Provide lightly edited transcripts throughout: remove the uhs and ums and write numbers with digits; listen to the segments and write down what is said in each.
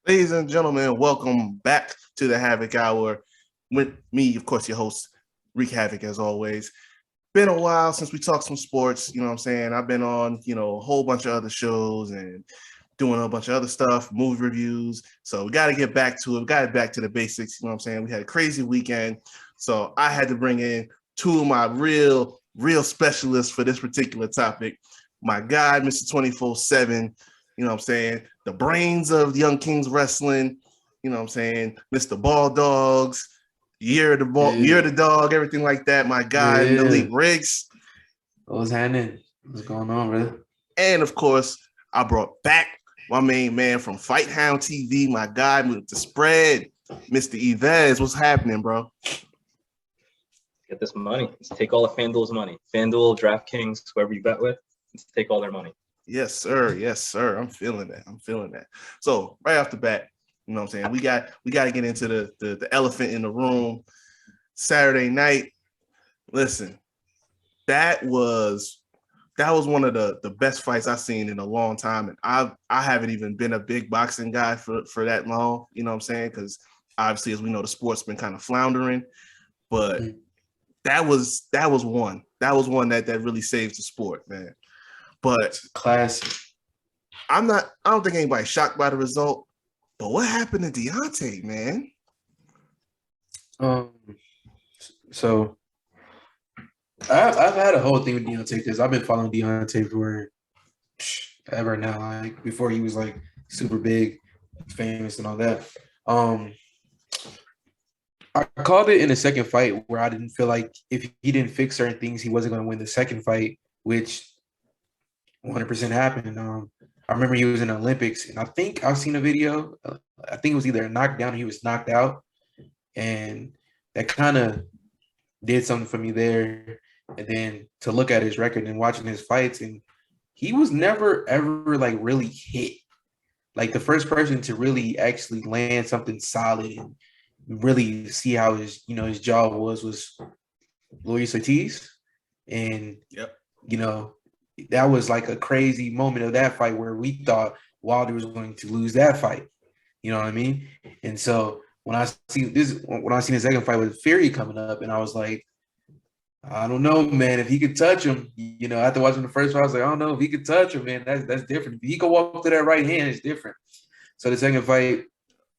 Ladies and gentlemen, welcome back to the Havoc Hour with me, of course, your host, Reek Havoc, as always. Been a while since we talked some sports, you know what I'm saying? I've been on, a whole bunch of other shows and doing a bunch of other stuff, movie reviews. So we got to get back to it. We got to get back to the basics, you know what I'm saying? We had a crazy weekend. So I had to bring in two of my real specialists for this particular topic. My guy, Mr. 24/7, you know what I'm saying? The brains of Young Kings Wrestling, you know what I'm saying? Mr. Ball Dogs, Year of the Dog, everything like that. My guy, Malik Riggs. What's happening? What's going on, brother? And of course, I brought back my main man from Fight Hound TV, my guy with the spread, Mr. Yves. What's happening, bro? Get this money. Let's take all of FanDuel's money. FanDuel, DraftKings, whoever you bet with, let's take all their money. Yes, sir. Yes, sir. I'm feeling that. So right off the bat, you know what I'm saying? We got to get into the elephant in the room. Saturday night. Listen, that was one of the best fights I've seen in a long time. And I haven't even been a big boxing guy for that long, you know what I'm saying? Because obviously, as we know, the sport's been kind of floundering. But that was one. That was one that really saves the sport, man. But classic. I don't think anybody's shocked by the result. But what happened to Deontay, man? So I've had a whole thing with Deontay because I've been following Deontay for ever now. Like before he was like super big, famous, and all that. I called it in the second fight where I didn't feel like if he didn't fix certain things, he wasn't going to win the second fight, which 100% happened. I remember he was in the Olympics, and I think I've seen a video. I think it was either a knockdown or he was knocked out, and that kind of did something for me there. And then to look at his record and watching his fights, and he was never ever like really hit. Like the first person to really actually land something solid and really see how his jaw was Luis Ortiz, and that was like a crazy moment of that fight where we thought Wilder was going to lose that fight. You know what I mean? And so when I seen the second fight with Fury coming up, and I was like, I don't know, man, if he could touch him, after watching the first fight, I was like, I don't know if he could touch him, man. That's different. If he could walk to that right hand, it's different. So the second fight,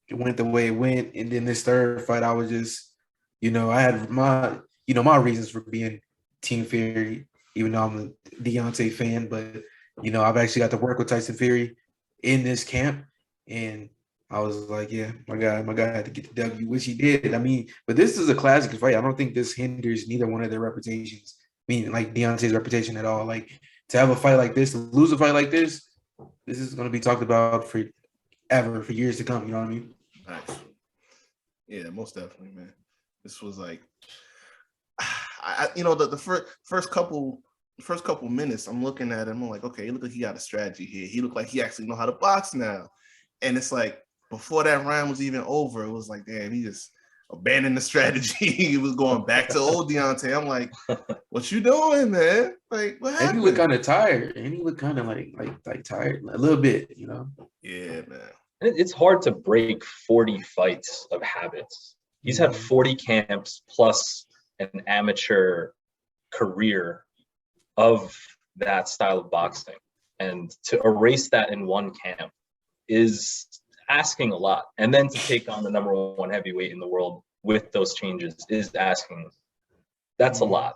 it went the way it went. And then this third fight, I was just, I had my reasons for being Team Fury, even though I'm a Deontay fan, but, I've actually got to work with Tyson Fury in this camp. And I was like, yeah, my guy had to get the W, which he did. I mean, but this is a classic fight. I don't think this hinders neither one of their reputations. I mean, like Deontay's reputation at all. Like to have a fight like this, to lose a fight like this is going to be talked about for years to come. You know what I mean? Nice. Yeah, most definitely, man. This was like, the first couple minutes, I'm looking at him. I'm like, okay, he look like he got a strategy here. He looked like he actually know how to box now. And it's like before that round was even over, it was like, damn, he just abandoned the strategy. He was going back to old Deontay. I'm like, what you doing, man? Like, what happened? And he looked kind of tired. And he looked kind of like tired a little bit, Yeah, man. It's hard to break 40 fights of habits. He's had 40 camps plus an amateur career of that style of boxing. And to erase that in one camp is asking a lot. And then to take on the number one heavyweight in the world with those changes is asking. That's a lot.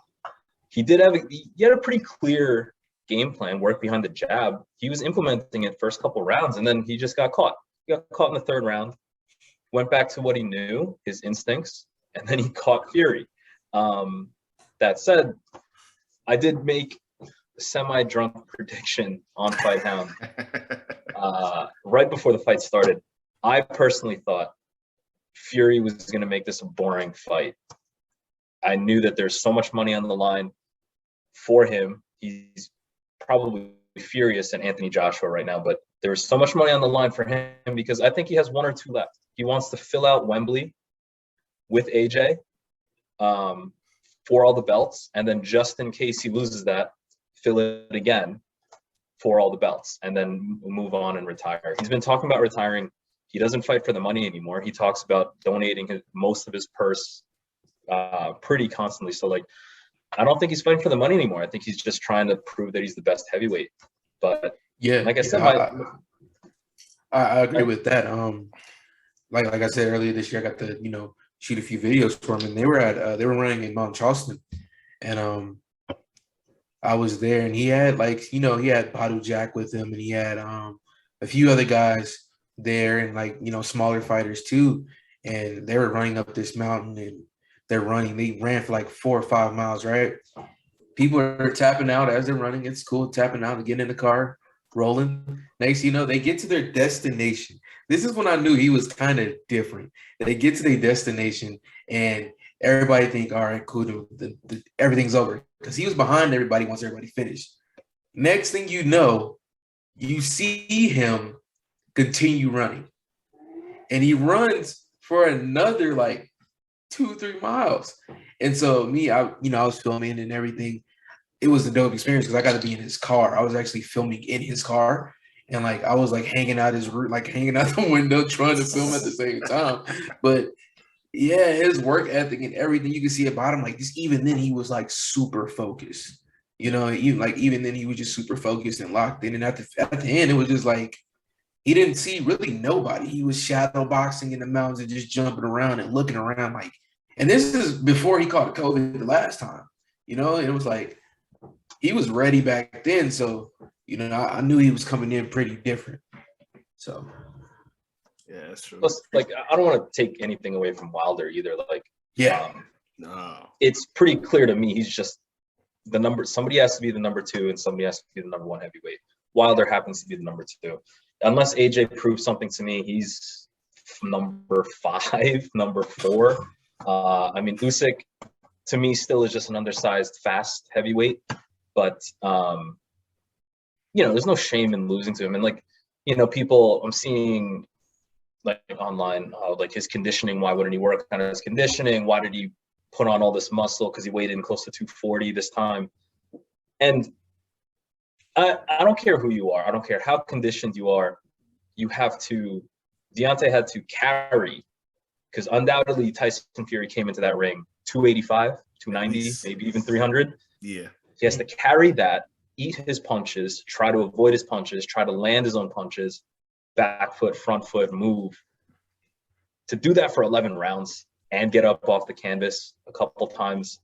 He had a pretty clear game plan, work behind the jab. He was implementing it first couple rounds, and then he just got caught. He got caught in the third round, went back to what he knew, his instincts, and then he caught Fury. That said, I did make a semi-drunk prediction on Fight Hound right before the fight started. I personally thought Fury was going to make this a boring fight. I knew that there's so much money on the line for him. He's probably furious at Anthony Joshua right now, but there's so much money on the line for him because I think he has one or two left. He wants to fill out Wembley with AJ for all the belts, and then just in case he loses that, fill it again for all the belts, and then move on and retire. He's been talking about retiring. He doesn't fight for the money anymore. He talks about donating most of his purse pretty constantly. So like, I don't think he's fighting for the money anymore. I think he's just trying to prove that he's the best heavyweight. But like I said, I agree with that. Like I said earlier this year, I got to shoot a few videos for him, and they were running in Mount Charleston, and I was there, and he had he had Badu Jack with him, and he had a few other guys there, and smaller fighters too, and they were running up this mountain, and they ran for like 4 or 5 miles, right? People are tapping out as they're running. It's cool, tapping out and getting in the car, rolling. Next, they get to their destination. This is when I knew he was kind of different. They get to their destination, and everybody think, all right, cool, everything's over. Because he was behind everybody once everybody finished. Next thing you know, you see him continue running. And he runs for another 2-3 miles. And so I was filming and everything. It was a dope experience because I got to be in his car. I was actually filming in his car. And I was hanging out hanging out the window trying to film at the same time. But yeah, his work ethic and everything you can see about him, even then he was super focused. Even then he was just super focused and locked in. And at the end, it was just he didn't see really nobody. He was shadow boxing in the mountains and just jumping around and looking around and this is before he caught COVID the last time. It was he was ready back then. So, I knew he was coming in pretty different. So yeah, that's true. Plus, I don't want to take anything away from Wilder either. No, it's pretty clear to me he's just the number. Somebody has to be the number 2, and somebody has to be the number 1 heavyweight. Wilder happens to be the number 2. Unless AJ proves something to me, he's number 5, number 4. Usyk to me still is just an undersized, fast heavyweight. But there's no shame in losing to him. And people I'm seeing online, his conditioning, why wouldn't he work on his conditioning? Why did he put on all this muscle? Because he weighed in close to 240 this time. And I don't care who you are. I don't care how conditioned you are. Deontay had to carry, because undoubtedly Tyson Fury came into that ring 285, 290, maybe even 300. Yeah. He has to carry that, eat his punches, try to avoid his punches, try to land his own punches, back foot, front foot, move. To do that for 11 rounds and get up off the canvas a couple times,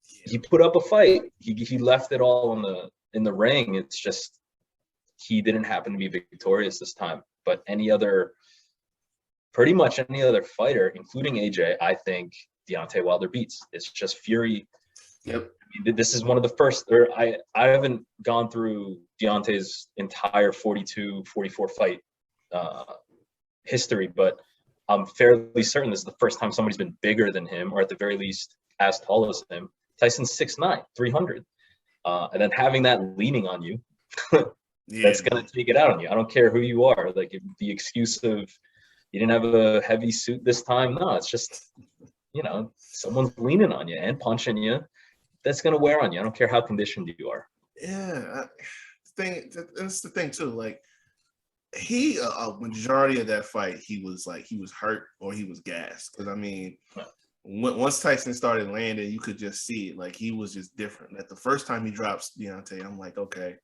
he put up a fight. He left it all in the ring. It's just he didn't happen to be victorious this time. But pretty much any other fighter, including AJ, I think Deontay Wilder beats. It's just Fury. Yep. This is one of the first, I haven't gone through Deontay's entire 42, 44 fight history, but I'm fairly certain this is the first time somebody's been bigger than him, or at the very least as tall as him. Tyson's 6'9", 300. And then having that leaning on you, that's going to take it out on you. I don't care who you are. The excuse of you didn't have a heavy suit this time. No, it's just, someone's leaning on you and punching you. That's going to wear on you. I don't care how conditioned you are. Yeah. That's the thing too. He, majority of that fight, he was hurt or he was gassed. Because once Tyson started landing, you could just see it. He was just different. The first time he drops Deontay, I'm okay.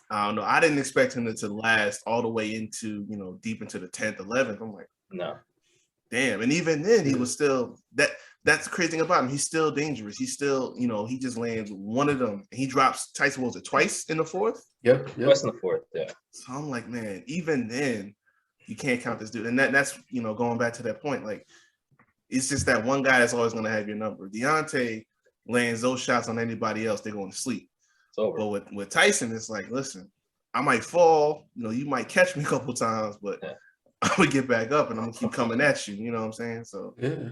I don't know. I didn't expect him to last all the way into, deep into the 10th, 11th. I'm no. Damn. And even then, he was still that's the crazy thing about him. He's still dangerous. He's still, he just lands one of them. He drops Tyson, was it twice in the 4th? Yep. Twice in the 4th, yeah. So I'm man, even then, you can't count this dude. And that's, going back to that point, it's just that one guy that's always going to have your number. Deontay lands those shots on anybody else, they're going to sleep. It's over. But with Tyson, it's listen, I might fall, you might catch me a couple times, but I'm gonna get back up and I'm gonna keep coming at you. You know what I'm saying? So yeah,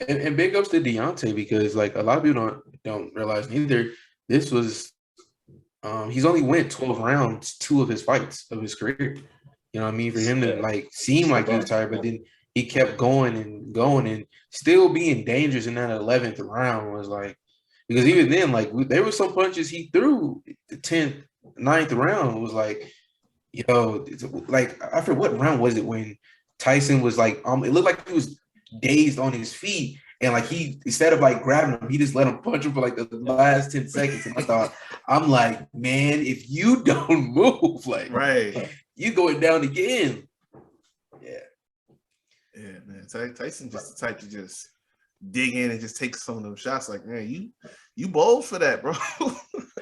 and big ups to Deontay, because a lot of people don't realize neither. This was he's only went 12 rounds 2 of his fights of his career. You know what I mean? For him to seem like he was tired, but then he kept going and still being dangerous in that 11th round was because even then there were some punches he threw the 10th, 9th round was I forget what round was it when Tyson was like, it looked like he was dazed on his feet. And like he, instead of like grabbing him, he just let him punch him for like the last 10 seconds. And I'm like, man, if you don't move, like, right, you going down again. Yeah, man. Tyson just the type to just dig in and just take some of them shots. Like, man, you bold for that, bro.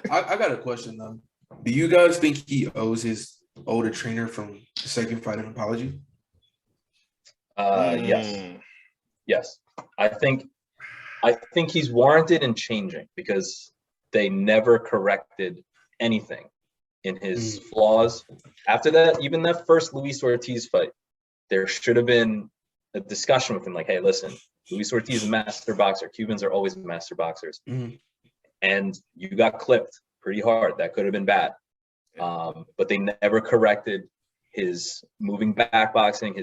I got a question though. Do you guys think he owes his older trainer from the second fight an apology? Yes. I think he's warranted in changing because they never corrected anything in his flaws. After that, even that first Luis Ortiz fight, there should have been a discussion with him like, hey, listen, Luis Ortiz is a master boxer. Cubans are always master boxers. And you got clipped pretty hard. That could have been bad. But they never corrected his moving back boxing.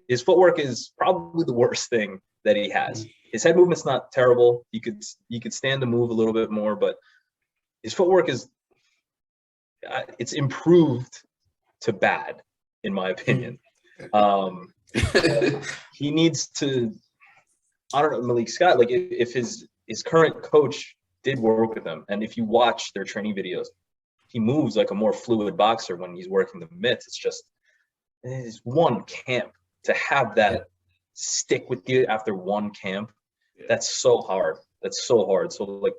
His footwork is probably the worst thing that he has. His head movement's not terrible. He could stand to move a little bit more, but his footwork is it's improved to bad, in my opinion. He needs to, I don't know, Malik Scott, like if his current coach did work with him, and if you watch their training videos, he moves like a more fluid boxer when he's working the mitts. It's one camp to have that stick with you after one camp. That's so hard. So like,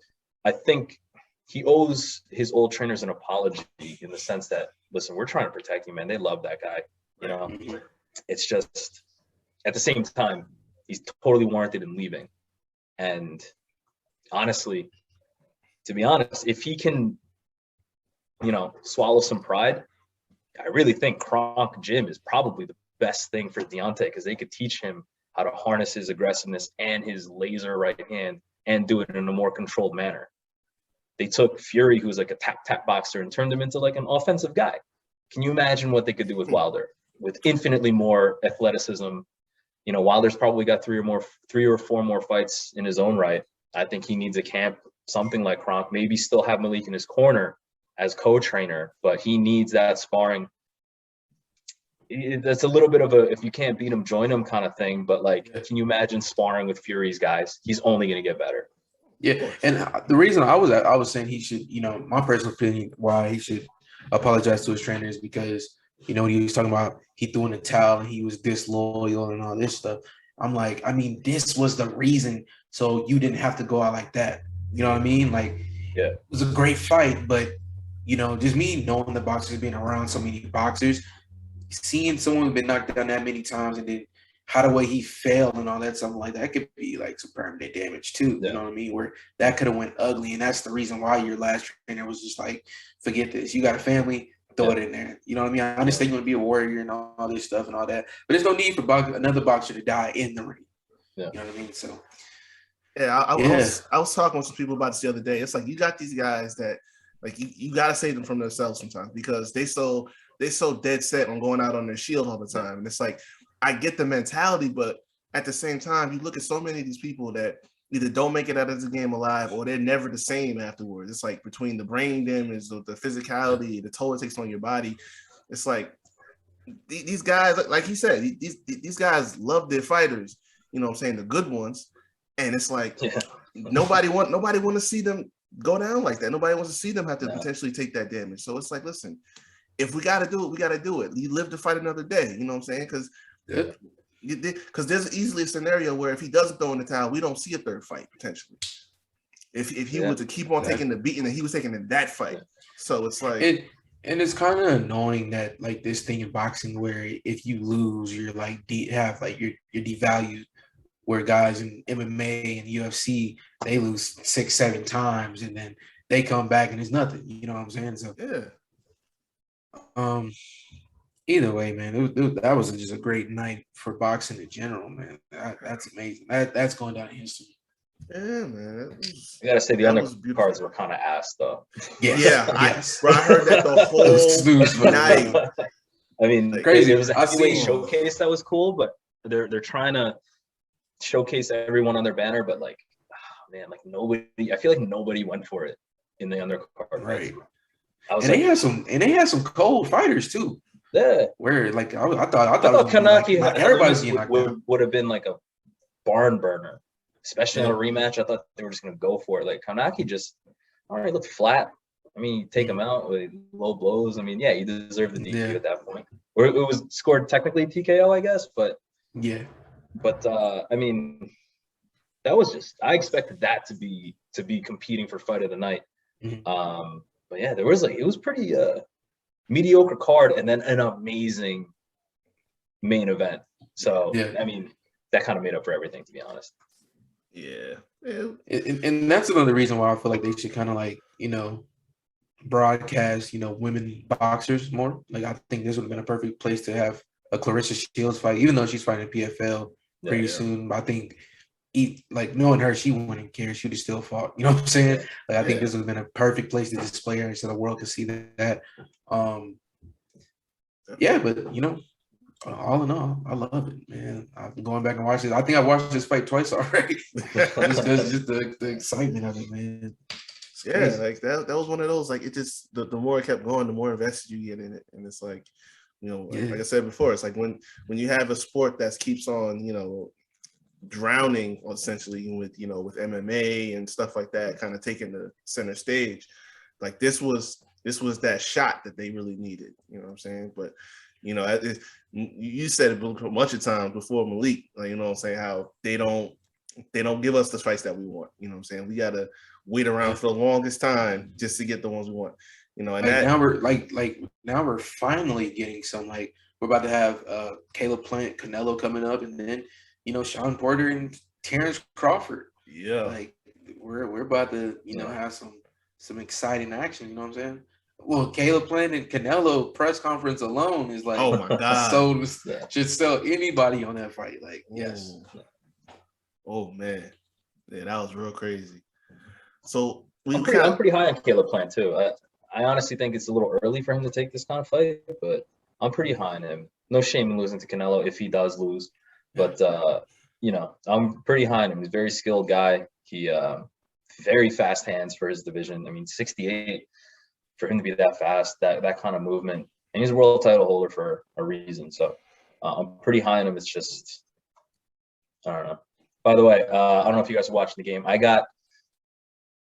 I think he owes his old trainers an apology in the sense that, listen, we're trying to protect you, man. They love that guy. You know, it's just at the same time, he's totally warranted in leaving. And honestly, to be honest, if he can, swallow some pride, I really think Kronk Gym is probably the best thing for Deontay because they could teach him how to harness his aggressiveness and his laser right hand and do it in a more controlled manner. They took Fury, who was like a tap boxer, and turned him into like an offensive guy. Can you imagine what they could do with Wilder with infinitely more athleticism? Wilder's probably got three or four more fights in his own right. I think he needs a camp, something like Kronk, maybe still have Malik in his corner as co-trainer, but he needs that sparring. That's a little bit of a, if you can't beat him, join him kind of thing. But like, can you imagine sparring with Fury's guys? He's only going to get better. Yeah, and the reason I was saying he should, my personal opinion why he should apologize to his trainer is because, when he was talking about he threw in the towel and he was disloyal and all this stuff. I'm like, this was the reason, so you didn't have to go out like that. You know what I mean? Like, it was a great fight, but just me knowing the boxers, being around so many boxers, seeing someone been knocked down that many times, and then how the way he failed and all that, something like that could be like some permanent damage too. You know what I mean? Where that could have went ugly, and that's the reason why your last trainer was just like, forget this. You got a family, throw it in there. You know what I mean? I understand you want to be a warrior and all this stuff and all that, but there's no need for another boxer to die in the ring. You know what I mean? So. I was talking with some people about this the other day. It's like you got these guys that like you got to save them from themselves sometimes because they so dead set on going out on their shield all the time. And it's like, I get the mentality, but at the same time, you look at so many of these people that either don't make it out of the game alive or they're never the same afterwards. It's like between the brain damage, the physicality, the toll it takes on your body. It's like these guys, like he said, these guys love their fighters, you know what I'm saying, the good ones. And it's like nobody want to see them go down like that. Nobody wants to see them have to potentially take that damage. So it's like, listen, if we got to do it, we got to do it. You live to fight another day. You know what I'm saying? Because there's easily a scenario where if he doesn't throw in the towel, we don't see a third fight potentially. If he were to keep on taking the beating that he was taking in that fight. So it's like. And it's kind of annoying that like this thing in boxing where if you lose, you're like you're devalued. Where guys in MMA and UFC, they lose 6-7 times and then they come back and it's nothing. You know what I'm saying? So either way, man, that was just a great night for boxing in general, man. That's amazing. That's going down in history. Yeah, man. I gotta say the undercards were kind of ass though. Yes. I heard that the whole night. I mean, like, crazy. It was a heavyweight showcase that was cool, but they're trying to showcase everyone on their banner, but like, man, like nobody. I feel like nobody went for it in the undercard. Right. They had some cold fighters too. Yeah. Where like I thought it was gonna Kanaki be like, everybody's getting knocked out. would have been like a barn burner, especially Yeah. on a rematch. I thought they were just gonna go for it. Like Kanaki just already looked flat. I mean, you take him out with low blows. I mean, yeah, you deserve the DQ at that point. Or it was scored technically TKO, I guess, but yeah. I mean, that was just I expected that to be competing for fight of the night. Mhm. But yeah, there was like it was pretty mediocre card and then an amazing main event. So Yeah. I mean, that kind of made up for everything, to be honest. Yeah. And that's another reason why I feel like they should kind of like, broadcast, women boxers more. Like I think this would have been a perfect place to have a Clarissa Shields fight, even though she's fighting PFL pretty soon. I think like knowing her, she wouldn't care. She would have still fought. You know what I'm saying? Like I think this would have been a perfect place to display her so the world could see that. Yeah, but all in all, I love it, man. I've been going back and watching it. I think I watched this fight twice already. just the excitement of it, man. Yeah, like that was one of those, like it just the more it kept going, the more invested you get in it. And it's like, like I said before, it's like when you have a sport that keeps on, drowning essentially with MMA and stuff like that, kind of taking the center stage. Like this was that shot that they really needed. You know what I'm saying? But you said it a bunch of times before, Malik. Like, you know what I'm saying? How they don't give us the fights that we want. You know what I'm saying? We gotta wait around for the longest time just to get the ones we want. And like that now we're finally getting some, like we're about to have Caleb Plant, Canelo coming up, and then Sean Porter and Terrence Crawford. Yeah, like we're about to have some exciting action. You know what I'm saying? Well, Caleb Plant and Canelo press conference alone is like, oh my god, should sell anybody on that fight. Like, yes. Oh man, yeah, that was real crazy. So I'm pretty high on Caleb Plant too. I honestly think it's a little early for him to take this kind of fight, but I'm pretty high on him. No shame in losing to Canelo if he does lose, but I'm pretty high on him. He's a very skilled guy. He very fast hands for his division. I mean, 68 for him to be that fast, that kind of movement, and he's a world title holder for a reason. So I'm pretty high on him. It's just I don't know. By the way, I don't know if you guys are watching the game.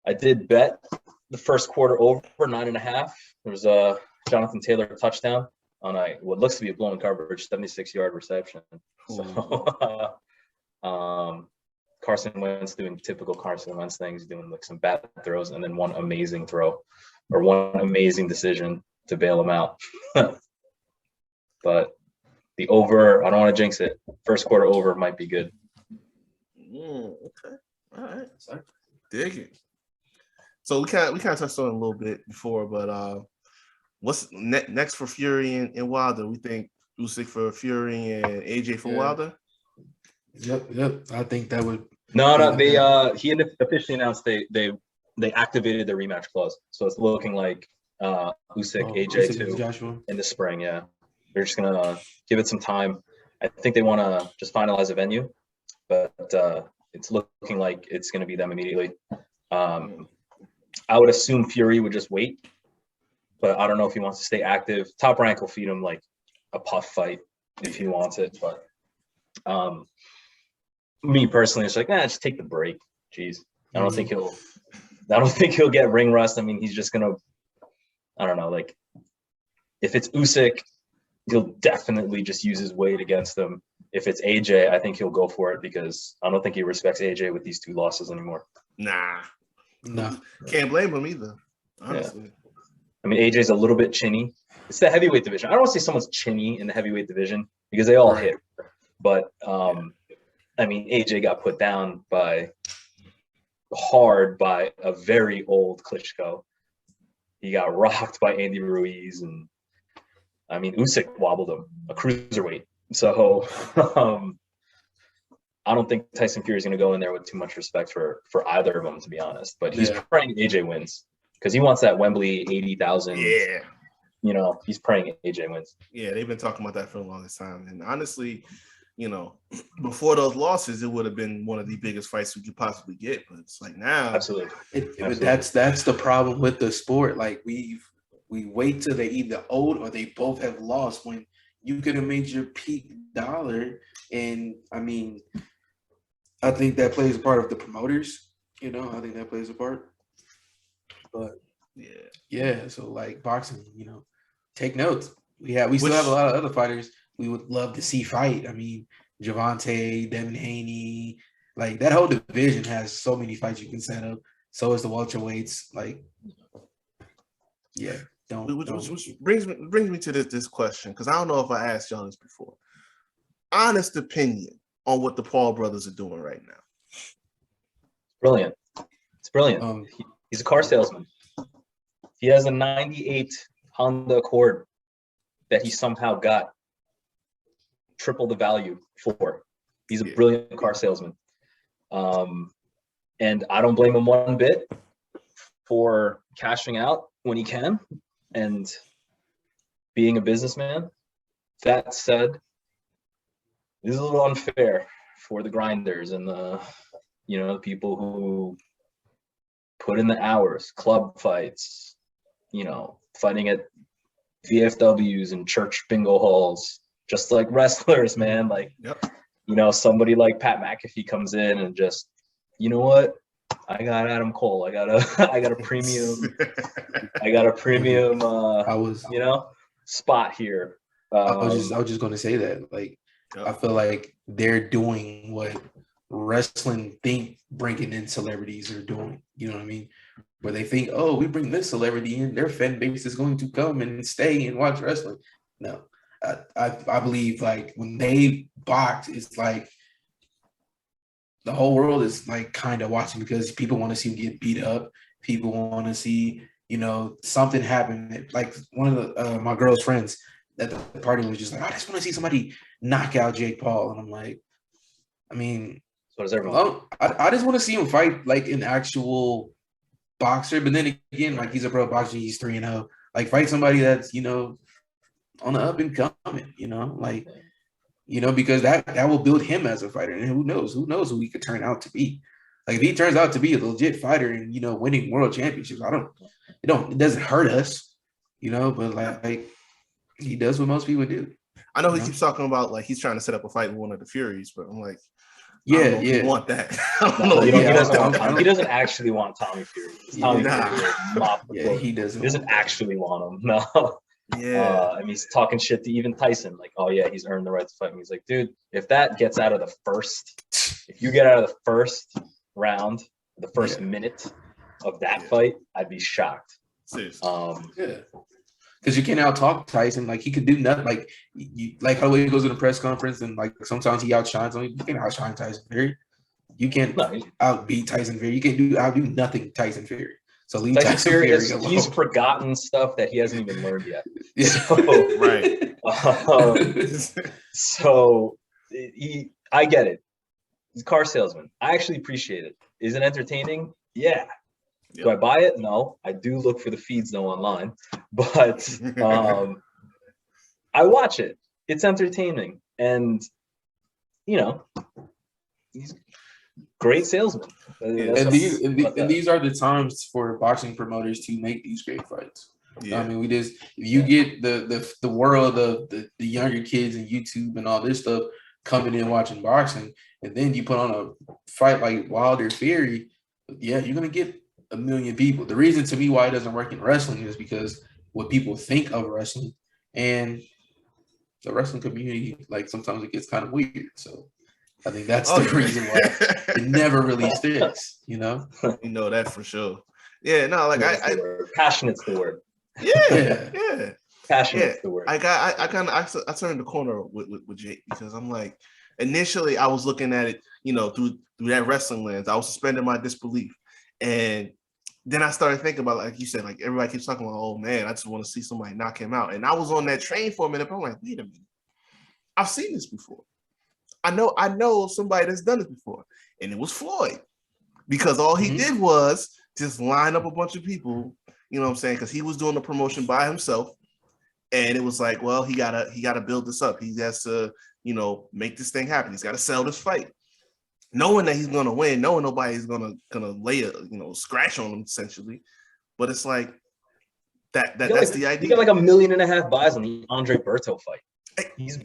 I did bet the first quarter over 9.5. There was a Jonathan Taylor touchdown on what looks to be a blown coverage, 76-yard reception. So Carson Wentz doing typical Carson Wentz things, doing like some bad throws, and then one amazing throw or one amazing decision to bail him out. But the over, I don't want to jinx it. First quarter over might be good. Okay. All right. Sorry. Dig it. So we kind of touched on it a little bit before, but what's next for Fury and Wilder? We think Usyk for Fury and AJ for Wilder. Yep. I think that would. No. They he officially announced they activated their rematch clause, so it's looking like Usyk AJ too in the spring. Yeah, they're just gonna give it some time. I think they want to just finalize a venue, but it's looking like it's going to be them immediately. I would assume Fury would just wait, but I don't know if he wants to stay active. Top Rank will feed him like a puff fight if he wants it, but me personally, it's like, just take the break. Jeez, I don't think he'll get ring rust. I mean, he's just gonna, I don't know, like if it's Usyk, he'll definitely just use his weight against him. If it's AJ, I think he'll go for it because I don't think he respects AJ with these 2 losses anymore. Nah. No. Can't blame him either, honestly. Yeah. I mean, AJ's a little bit chinny. It's the heavyweight division. I don't want to say someone's chinny in the heavyweight division because they all hit. But, I mean, AJ got put down hard by a very old Klitschko. He got rocked by Andy Ruiz. And, I mean, Usyk wobbled him, a cruiserweight. So I don't think Tyson Fury is going to go in there with too much respect for either of them, to be honest. But he's praying AJ wins because he wants that Wembley 80,000. Yeah. He's praying AJ wins. Yeah, they've been talking about that for the longest time. And honestly, before those losses, it would have been one of the biggest fights we could possibly get. But it's like now. Absolutely. But that's the problem with the sport. Like we've we wait till they either owed or they both have lost when you could have made your peak dollar. And I mean, I think that plays a part of the promoters. You know, I think that plays a part. But yeah. So like boxing, you know, take notes. We still have a lot of other fighters we would love to see fight. I mean, Javante, Devin Haney, like that whole division has so many fights you can set up. So is the welterweights. Like, yeah. Which brings me to this question, because I don't know if I asked y'all this before. Honest opinion on what the Paul brothers are doing right now. Brilliant. It's brilliant. He's a car salesman. He has a 98 Honda Accord that he somehow got triple the value for. He's a brilliant car salesman. And I don't blame him one bit for cashing out when he can and being a businessman. That said, this is a little unfair for the grinders and the people who put in the hours, club fights, fighting at VFWs and church bingo halls, just like wrestlers, man. Like, somebody like Pat McAfee comes in and just, you know what? I got Adam Cole. I got a premium. Spot here. I was just going to say that. Like, I feel like they're doing what wrestling think bringing in celebrities are doing. You know what I mean? Where they think, oh, we bring this celebrity in, their fan base is going to come and stay and watch wrestling. No, I believe like when they box, it's like the whole world is like kind of watching because people want to see them get beat up. People want to see, something happen. Like one of the my girl's friends at the party was just like, I just want to see somebody knock out Jake Paul. And I'm like, I mean, so does everyone. I just want to see him fight like an actual boxer. But then again, like he's a pro boxer, he's 3-0. Like fight somebody that's, on the up and coming, because that will build him as a fighter. And who knows who he could turn out to be. Like if he turns out to be a legit fighter and, winning world championships, it doesn't hurt us, but like he does what most people do. I know he keeps talking about like he's trying to set up a fight with one of the Furies, but I'm like, you want that. He doesn't actually want Tommy Fury. Tommy Fury he doesn't. He doesn't actually want him. No. Yeah. He's talking shit to even Tyson. Like, oh yeah, he's earned the right to fight me. He's like, dude, if that gets out of the first, if you get out of the first round, the first minute of that fight, I'd be shocked. Seriously. Because you can't out talk Tyson. Like he could do nothing. Like like how he goes to the press conference and like sometimes he outshines him. You can't outshine Tyson Fury. You can't outbeat Tyson Fury. You can't outdo nothing Tyson Fury. So leave Tyson Fury alone. He's forgotten stuff that he hasn't even learned yet. So, right. I get it. He's a car salesman. I actually appreciate it. Is it entertaining? Yeah. Do I buy it? No. I do look for the feeds though online, but I watch it. It's entertaining, and he's a great salesman. And these are the times for boxing promoters to make these great fights. Yeah. I mean, you get the world of the younger kids and YouTube and all this stuff coming in watching boxing, and then you put on a fight like Wilder Fury. Yeah, you're gonna get 1 million people. The reason to me why it doesn't work in wrestling is because what people think of wrestling and the wrestling community, like sometimes it gets kind of weird. So I think that's the reason why it never really sticks, that for sure. Yeah, no, like passionate's the word. Yeah. Passionate's the word. I turned the corner with Jake because I'm like, initially I was looking at it, through that wrestling lens. I was suspending my disbelief. And then I started thinking about, like you said, like everybody keeps talking about, oh man, I just want to see somebody knock him out. And I was on that train for a minute, but I'm like, wait a minute. I've seen this before. I know somebody that's done it before. And it was Floyd. Because all he did was just line up a bunch of people, you know what I'm saying? Because he was doing the promotion by himself. And it was like, well, he gotta build this up. He has to, make this thing happen. He's got to sell this fight. Knowing that he's gonna win, knowing nobody's gonna lay a scratch on him essentially, but it's like That's the idea. He got like 1.5 million buys on the Andre Berto fight. He's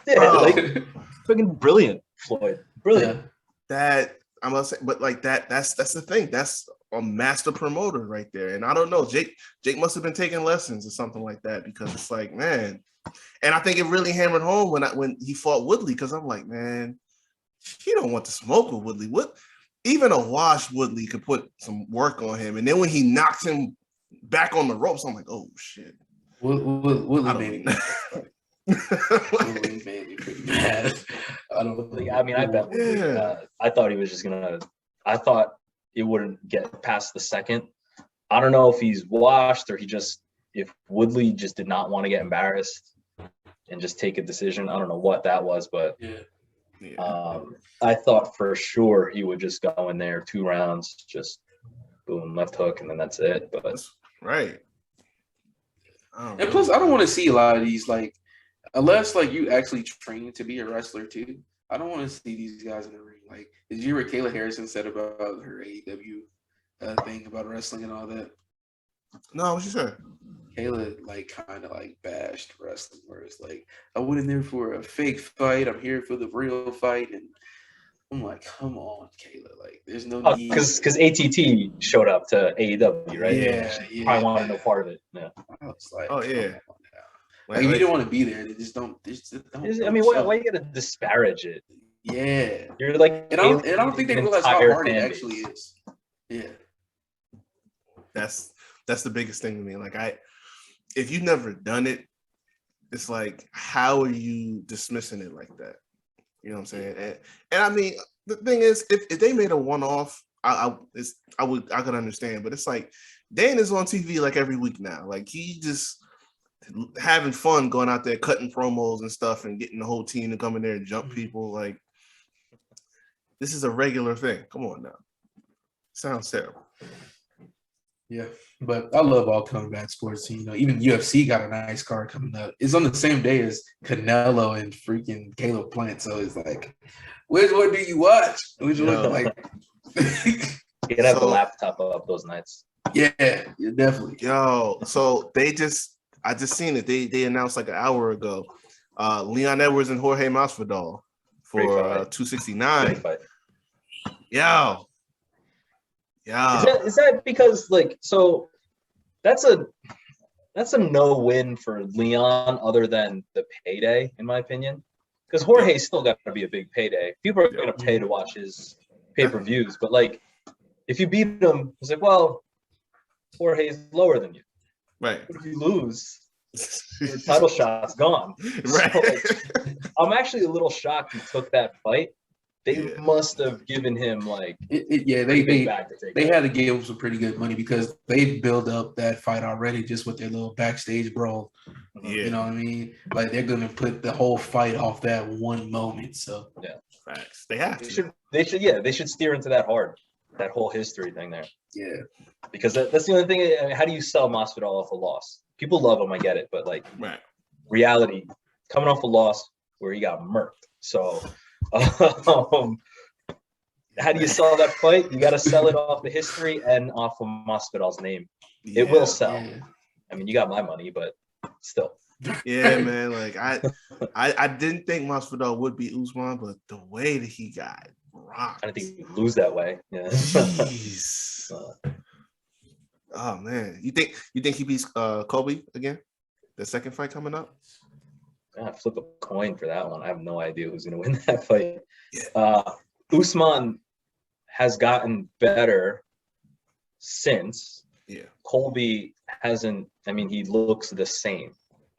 like freaking brilliant, Floyd. Brilliant. Yeah. That I must say, but like that's the thing. That's a master promoter right there. And I don't know, Jake must have been taking lessons or something like that, because it's like, man. And I think it really hammered home when he fought Woodley, because I'm like, man, he don't want to smoke with Woodley. Even a washed Woodley could put some work on him. And then when he knocked him back on the ropes, I'm like, oh shit. Woodley made me. Woodley made me pretty bad. I bet. Yeah. I thought he was just gonna. I thought it wouldn't get past the second. I don't know if he's washed or if Woodley just did not want to get embarrassed and just take a decision. I don't know what that was, but I thought for sure he would just go in there 2 rounds, just boom, left hook, and then that's it. But that's right. And plus, I don't want to see a lot of these, like, unless like you actually train to be a wrestler too. I don't want to see these guys in the ring. Like, did you hear what Kayla Harrison said about her AEW thing about wrestling and all that? No, what she said? Kayla like kind of like bashed wrestling, where it's like, I went in there for a fake fight. I'm here for the real fight, and I'm like, come on, Kayla. Like, there's no need. Because ATT showed up to AEW, right? Yeah. I wanted no part of it. Yeah. I was like, oh yeah. Like, if you don't want to be there, they just don't. I mean, why you gotta disparage it? Yeah, you're like, and I don't think they realize how hard it actually is. Yeah, that's the biggest thing to me. Like, if you've never done it, it's like, how are you dismissing it like that? You know what I'm saying? And I mean, the thing is, if they made a one-off, I could understand. But it's like, Dane is on TV like every week now. Like, he just having fun going out there cutting promos and stuff and getting the whole team to come in there and jump people. Like, this is a regular thing. Come on now. Sounds terrible. Yeah, but I love all combat sports. You know, even UFC got a nice card coming up. It's on the same day as Canelo and freaking Caleb Plant. So it's like, which one do you watch? Which one? Like, you can have the laptop up those nights. Yeah, definitely. Yo, so I just seen it. They announced like an hour ago. Leon Edwards and Jorge Masvidal for 269. Yo. Is that because, like, so that's a no-win for Leon other than the payday, in my opinion? Because Jorge's still got to be a big payday. People are going to pay to watch his pay-per-views, but like, if you beat him, it's like, well, Jorge's lower than you. Right. But if you lose, your title shot's gone. Right. So, like, I'm actually a little shocked he took that fight. They must have given him like they had to give him some pretty good money because they built up that fight already just with their little backstage brawl. You know what I mean? Like, they're gonna put the whole fight off that one moment. So facts. They have to. They should steer into that whole history thing there. Yeah. Because that's the only thing. I mean, how do you sell Masvidal off a loss? People love him, I get it, but like reality, coming off a loss where he got murked. So how do you sell that fight? You got to sell it off the history and off of Masvidal's name. It will sell. Yeah. I mean, you got my money, but still. Yeah, man. Like, I didn't think Masvidal would beat Usman, but the way that he got rocked, I didn't think he'd lose that way. Yeah. Jeez. Oh man, you think he beats Colby again? The second fight coming up? I flip a coin for that one. I have no idea who's going to win that fight. Usman has gotten better since. Yeah. Colby hasn't. I mean, he looks the same.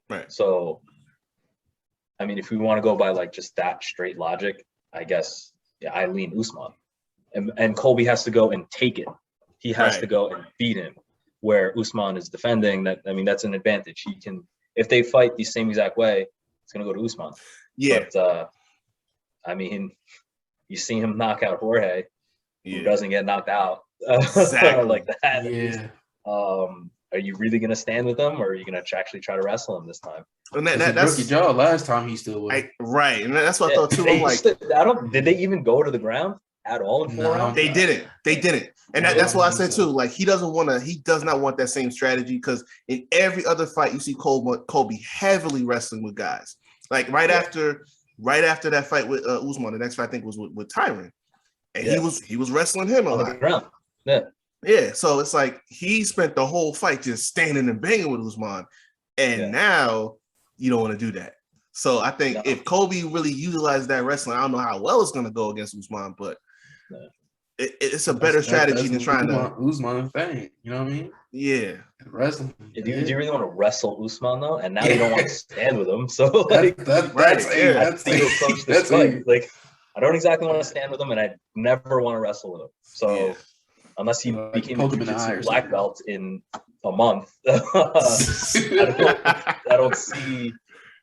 Right. So, I mean, if we want to go by like just that straight logic, I guess I lean Usman, and Colby has to go and take it. He has to go and beat him. Where Usman is defending that. I mean, that's an advantage. He can, if they fight the same exact way, it's going to go to Usman. Yeah. But, I mean, you see him knock out Jorge, who doesn't get knocked out exactly like that. Yeah. Are you really going to stand with him, or are you going to actually try to wrestle him this time? And that's rookie jaw. Last time he still was. Right, and that's what I thought too. I'm like, did they even go to the ground? at all in 4 rounds? They didn't. And that's why I said too, like he does not want that same strategy, because in every other fight you see Kobe heavily wrestling with guys. Like right after that fight with Usman, the next fight I think was with Tyron. And he was wrestling him a lot. Yeah. So it's like he spent the whole fight just standing and banging with Usman. And now you don't want to do that. So I think if Kobe really utilized that wrestling, I don't know how well it's going to go against Usman, but it's a better strategy than trying to Usman thing. You know what I mean? Yeah, wrestling. Do you really want to wrestle Usman though? And now you don't want to stand with him. So like that's this fight. Like I don't exactly want to stand with him, and I never want to wrestle with him. So unless he became a jiu-jitsu black belt in a month, I don't see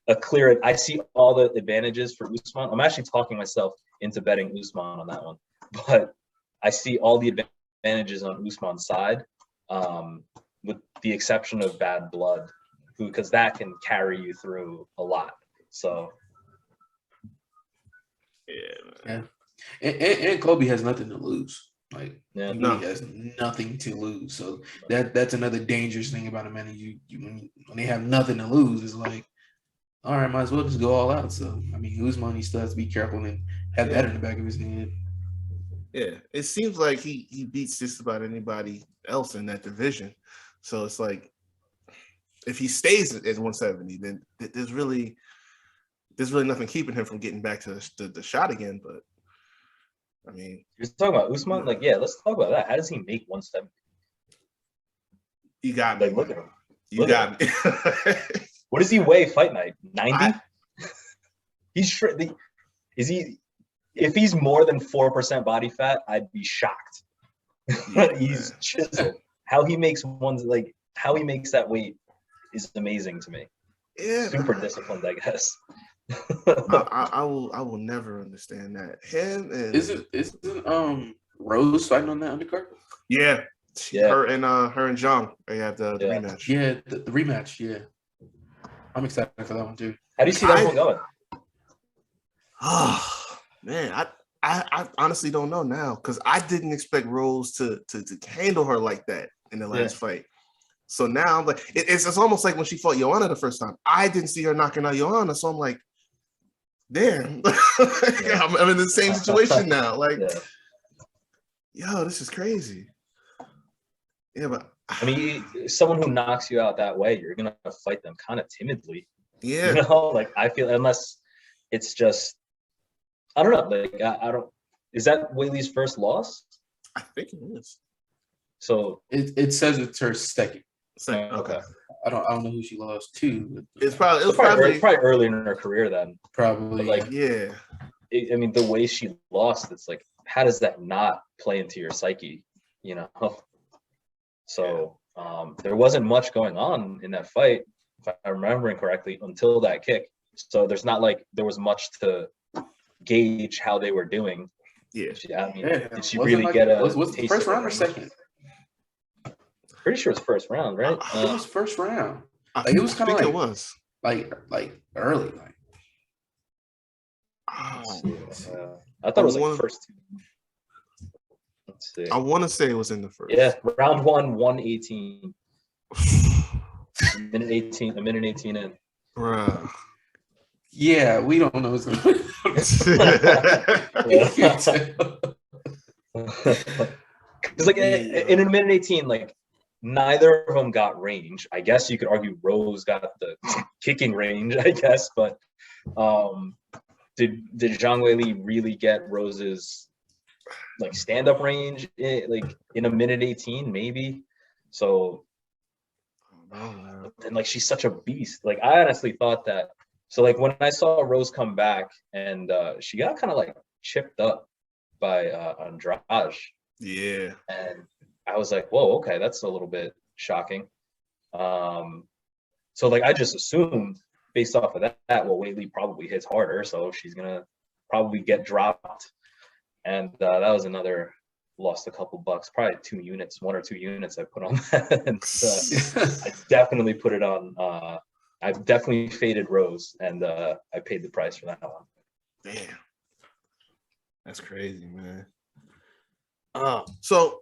a clear. I see all the advantages for Usman. I'm actually talking myself into betting Usman on that one, but I see all the advantages on Usman's side, with the exception of bad blood, because that can carry you through a lot. So, and Kobe has nothing to lose. Like he has nothing to lose. So that's another dangerous thing about a man. When they have nothing to lose, it's like, all right, might as well just go all out. So I mean, Usman, he still has to be careful and have that in the back of his head. Yeah, it seems like he beats just about anybody else in that division. So it's like if he stays at 170, then there's really nothing keeping him from getting back to the shot again. But I mean, you're talking about Usman. Like, let's talk about that. How does he make 170? You got me. Like, look at him. You got me. What does he weigh fight night? 90? He's is he? If he's more than 4% body fat, I'd be shocked. He's chiseled. How he makes that weight is amazing to me. Yeah, super disciplined, I guess. I will never understand that. Him and isn't Rose fighting on that undercard? Yeah. Her and Jon, they have the rematch. Yeah, the rematch. Yeah, I'm excited for that one too. How do you see that one going? Oh man, I honestly don't know now, because I didn't expect Rose to handle her like that in the last fight. So now I'm like, it's almost like when she fought Joanna the first time. I didn't see her knocking out Joanna, so I'm like, damn, I'm in the same situation now. Like, yo, this is crazy. Yeah, but I mean, someone who knocks you out that way, you're gonna fight them kind of timidly. Yeah, you know, like I feel, unless it's just, I don't know. Like I don't. Is that Whaley's first loss? I think it is. So it says it's her second. Okay. I don't know who she lost to. It's probably early in her career then. Probably. But I mean, the way she lost, it's like, how does that not play into your psyche? You know. So there wasn't much going on in that fight, if I'm remembering correctly, until that kick. So there's not like there was much to gauge how they were doing. Yeah. Did she really get a was the first round or second? Pretty sure it's first round, right? It was first round. Like, it was kind of like, it was like early. Like, I thought it was like first two. Let's see. I want to say it was in the first. Yeah, round 1:18. A minute 18 in. Bruh. Yeah, we don't know what's going on. Because like in a minute 18, like neither of them got range. I guess you could argue Rose got the kicking range, I guess, but did Zhang Weili really get Rose's like stand-up range in a minute 18? Maybe. So and like she's such a beast. Like I honestly thought that. So like when I saw Rose come back and she got kind of like chipped up by Andrade. Yeah. And I was like, whoa, okay, that's a little bit shocking. So like I just assumed based off of that, well, Whaley probably hits harder, so she's gonna probably get dropped. And that was another lost a couple bucks, probably 1 or 2 units I put on that. And, I definitely put it on. I've definitely faded Rose, and I paid the price for that one. Damn, that's crazy, man. So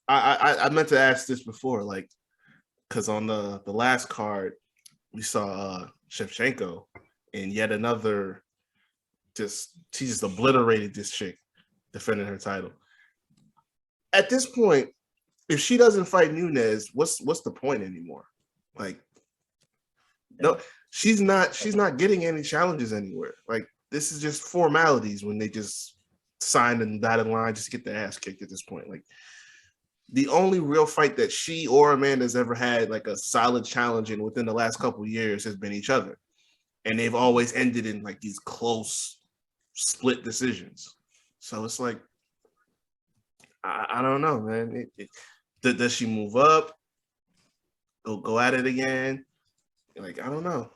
I meant to ask this before, like, because on the last card we saw Shevchenko and yet another she just obliterated this chick defending her title. At this point, if she doesn't fight Nunes, what's the point anymore? Like, no, she's not getting any challenges anywhere. Like, this is just formalities when they just sign and dotted line, just get their ass kicked at this point. Like, the only real fight that she or Amanda's ever had like a solid challenge in within the last couple of years has been each other. And they've always ended in like these close split decisions. So it's like, I don't know, man. Does she move up? Go at it again? Like, I don't know.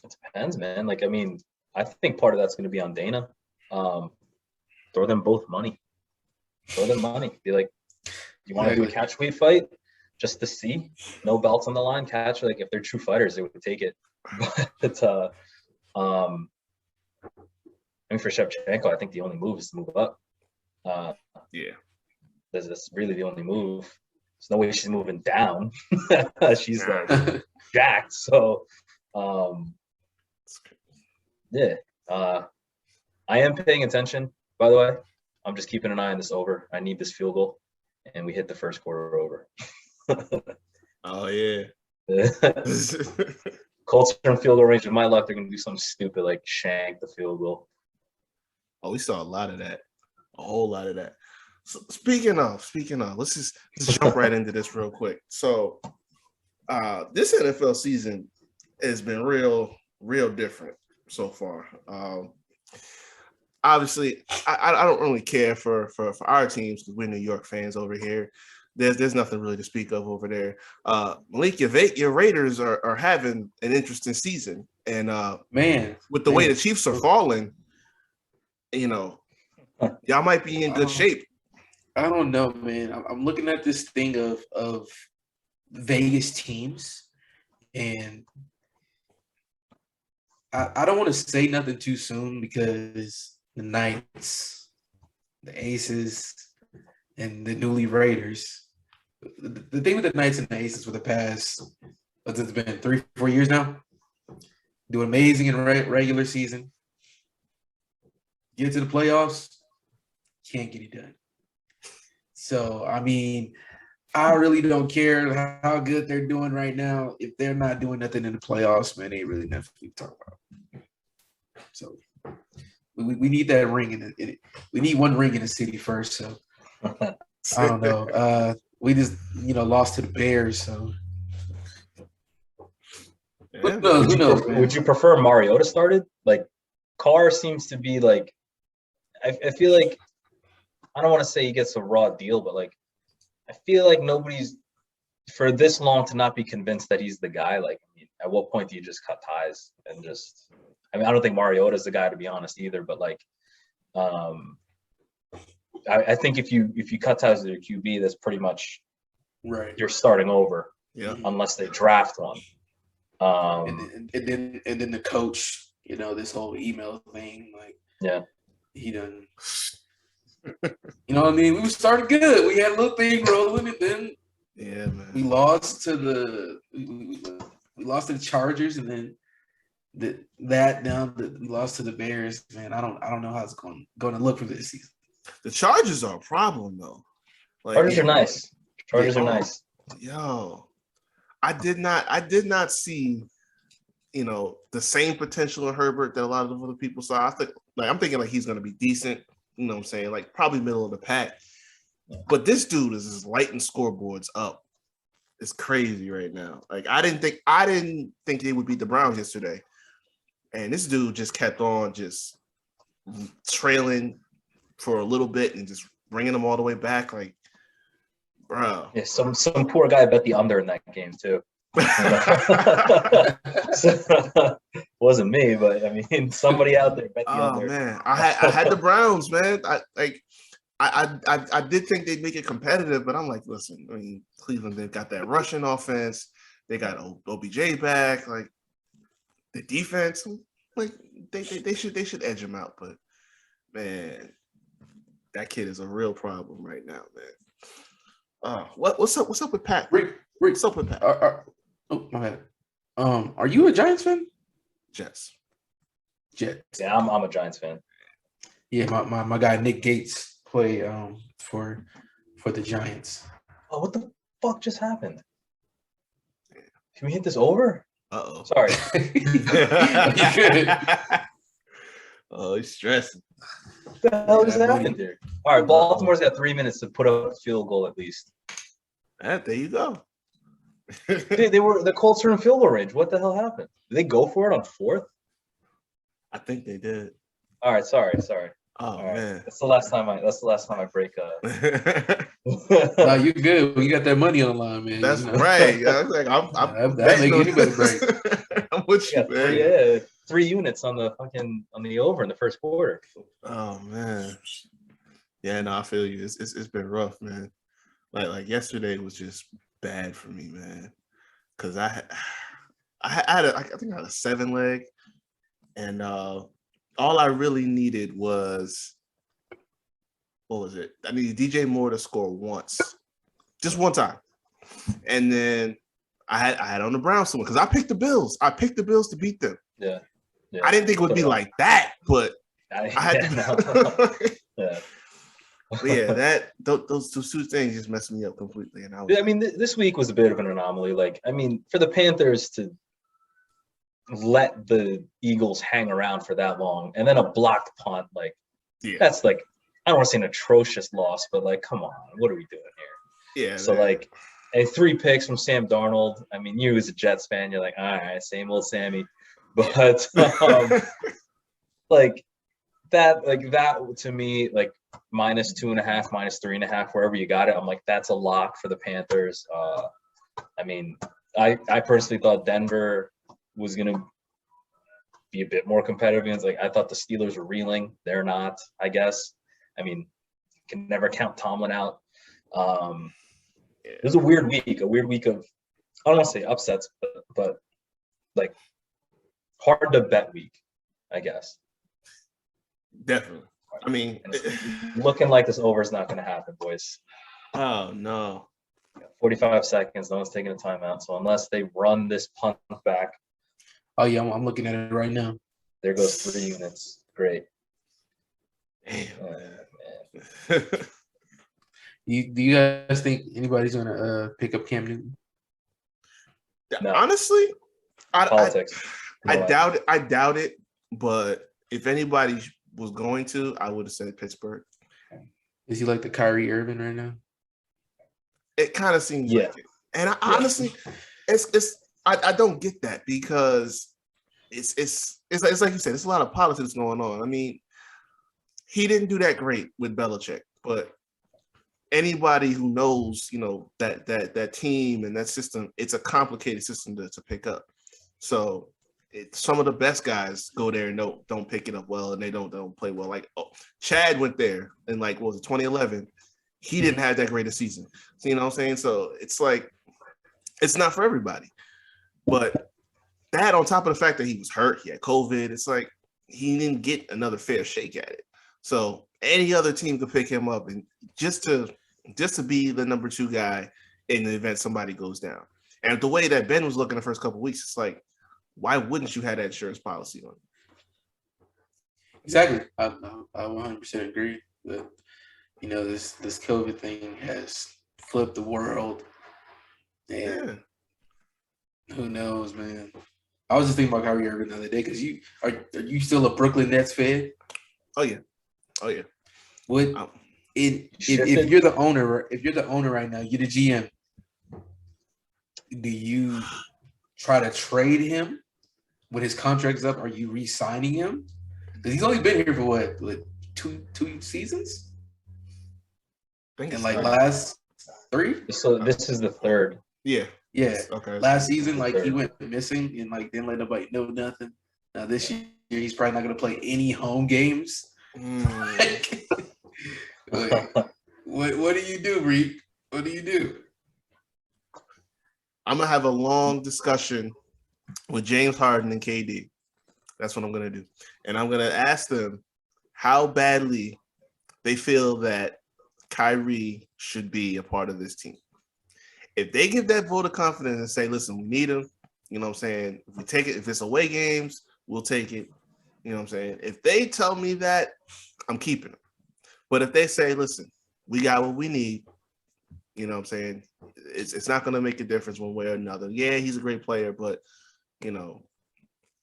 It depends, man. Like, I mean, I think part of that's going to be on Dana. Throw them both money. Throw them money. Be like, you want to do a catch weight fight just to see? No belts on the line. Catch, like, if they're true fighters, they would take it. But it's I mean, for Shevchenko, I think the only move is to move up. Yeah. That's really the only move. There's no way she's moving down. She's like jacked. So, yeah. I am paying attention, by the way. I'm just keeping an eye on this over. I need this field goal. And we hit the first quarter over. Oh, yeah. Colts are in field goal range. With my luck, they're going to do something stupid like shank the field goal. Oh, we saw a lot of that. A whole lot of that. So speaking of, let's just jump right into this real quick. So this NFL season has been real different so far. Obviously, I don't really care for our teams because we're New York fans over here. There's nothing really to speak of over there. Malik, your Raiders are having an interesting season, and with the way the Chiefs are falling, you know, y'all might be in good shape. I don't know, man. I'm looking at this thing of Vegas teams, and I don't want to say nothing too soon because the Knights, the Aces, and the newly Raiders. The thing with the Knights and the Aces for the past, what's it been, 3-4 years now? Do amazing in regular season. Get to the playoffs, can't get it done. So, I mean, I really don't care how good they're doing right now. If they're not doing nothing in the playoffs, man, ain't really nothing to talk about. So, we need that ring in it. We need one ring in the city first. So, I don't know. We just, lost to the Bears. So, Yeah. Who knows? Would you prefer Mariota started? Like, Carr seems to be like, I feel like, I don't want to say he gets a raw deal, but like, I feel like nobody's for this long to not be convinced that he's the guy. Like, I mean, at what point do you just cut ties and just? I mean, I don't think Mariota's the guy, to be honest, either. But like, I think if you cut ties with your QB, that's pretty much right. You're starting over, unless they draft one. And then the coach, this whole email thing, like, he done. You know what I mean? We were starting good. We had a little thing rolling, and then man, we lost to the Chargers, and then we lost to the Bears. Man, I don't know how it's going to look for this season. The Chargers are a problem though. Like, Chargers are nice. Chargers are nice. Yo, I did not see, the same potential in Herbert that a lot of other people saw. I'm thinking like he's going to be decent. You know what I'm saying? Like probably middle of the pack. But this dude is just lighting scoreboards up. It's crazy right now. Like I didn't think they would beat the Browns yesterday. And this dude just kept on just trailing for a little bit and just bringing them all the way back. Like, bro. Yeah, some poor guy bet the under in that game too. Wasn't me, but I mean somebody out there bet the under. Oh man, I had the Browns, man. I did think they'd make it competitive, but I'm like, listen, I mean, Cleveland, they've got that rushing offense, they got OBJ back, like the defense, like they should edge them out, but man, That kid is a real problem right now, man. What's up? What's up with Pat? Rick, What's up with Pat? oh my bad. Are you a Giants fan? Jets. Yeah, I'm a Giants fan. Yeah, my guy Nick Gates play for the Giants. Oh, what the fuck just happened? Can we hit this over? Uh-oh. Sorry. Oh, he's stressing. What the hell just happened here? All right, Baltimore's got 3 minutes to put up a field goal at least. There you go. Dude, the Colts are in field goal range. What the hell happened? Did they go for it on 4th? I think they did. All right, sorry. Oh All right. man. That's the last time I break No, you good. You got that money on the line, man. That's right. I was like, I'm that make anybody break. I'm with you, man. 3 units on the over in the first quarter. Oh man. Yeah, no, I feel you. It's been rough, man. Like yesterday was just bad for me, man. Cause I think I had a 7 leg, and all I really needed was, what was it? I needed DJ Moore to score once, just one time, and then I had on the Browns someone because I picked the Bills. I picked the Bills to beat them. Yeah. I didn't think it would be like that, but I had to. Yeah. But yeah, those two things just messed me up completely. And this week was a bit of an anomaly. Like, I mean, for the Panthers to let the Eagles hang around for that long and then a blocked punt, like, that's like, I don't want to say an atrocious loss, but like, come on, what are we doing here? Yeah. So like, 3 picks from Sam Darnold. I mean, you as a Jets fan, you're like, all right, same old Sammy. But like that to me, like -2.5, -3.5, wherever you got it, I'm like, that's a lock for the Panthers. I mean, I personally thought Denver was gonna be a bit more competitive against. Like, I thought the Steelers were reeling. They're not, I guess. I mean, can never count Tomlin out. It was a weird week of, I don't want to say upsets, but like hard to bet week, I guess. Definitely. I mean, looking like this over is not going to happen, boys. Oh no. 45 seconds. No one's taking a timeout. So unless they run this punt back. Oh yeah, I'm looking at it right now. There goes 3 units. Great. Damn, man. Do you guys think anybody's gonna pick up Cam Newton? No. Honestly, politics. I doubt it. But if anybody was going to, I would have said Pittsburgh. Is he like the Kyrie Irving right now? It kind of seems like it. And honestly, I don't get that, because it's like you said, it's a lot of politics going on. I mean, he didn't do that great with Belichick, but anybody who knows, that team and that system, it's a complicated system to pick up. So some of the best guys go there and don't pick it up well, and they don't play well. Like Chad went there in 2011. He didn't have that great a season. So, you know what I'm saying? So it's like, it's not for everybody. But that, on top of the fact that he was hurt, he had COVID, it's like he didn't get another fair shake at it. So any other team could pick him up, and just to be the number 2 guy in the event somebody goes down. And the way that Ben was looking the first couple of weeks, it's like, why wouldn't you have that insurance policy on? Exactly. I 100% agree that, this COVID thing has flipped the world. And who knows, man. I was just thinking about Kyrie Irving the other day, because are you still a Brooklyn Nets fan? Oh yeah. What if you're the owner right now, you're the GM, do you try to trade him when his contract's up? Are you re-signing him? Because he's only been here for what, two seasons? And last 3? So this is the 3rd. Yeah. Yeah. Okay. Last season, he went missing and didn't let nobody know nothing. Now this year, he's probably not going to play any home games. What do you do, Reek? What do you do? I'm gonna have a long discussion with James Harden and KD. That's what I'm gonna do, and I'm gonna ask them how badly they feel that Kyrie should be a part of this team. If they give that vote of confidence and say, listen, we need him, you know what I'm saying? If we take it, if it's away games, we'll take it. You know what I'm saying? If they tell me that, I'm keeping him. But if they say, listen, we got what we need, you know what I'm saying? It's not going to make a difference one way or another. Yeah, he's a great player, but, you know,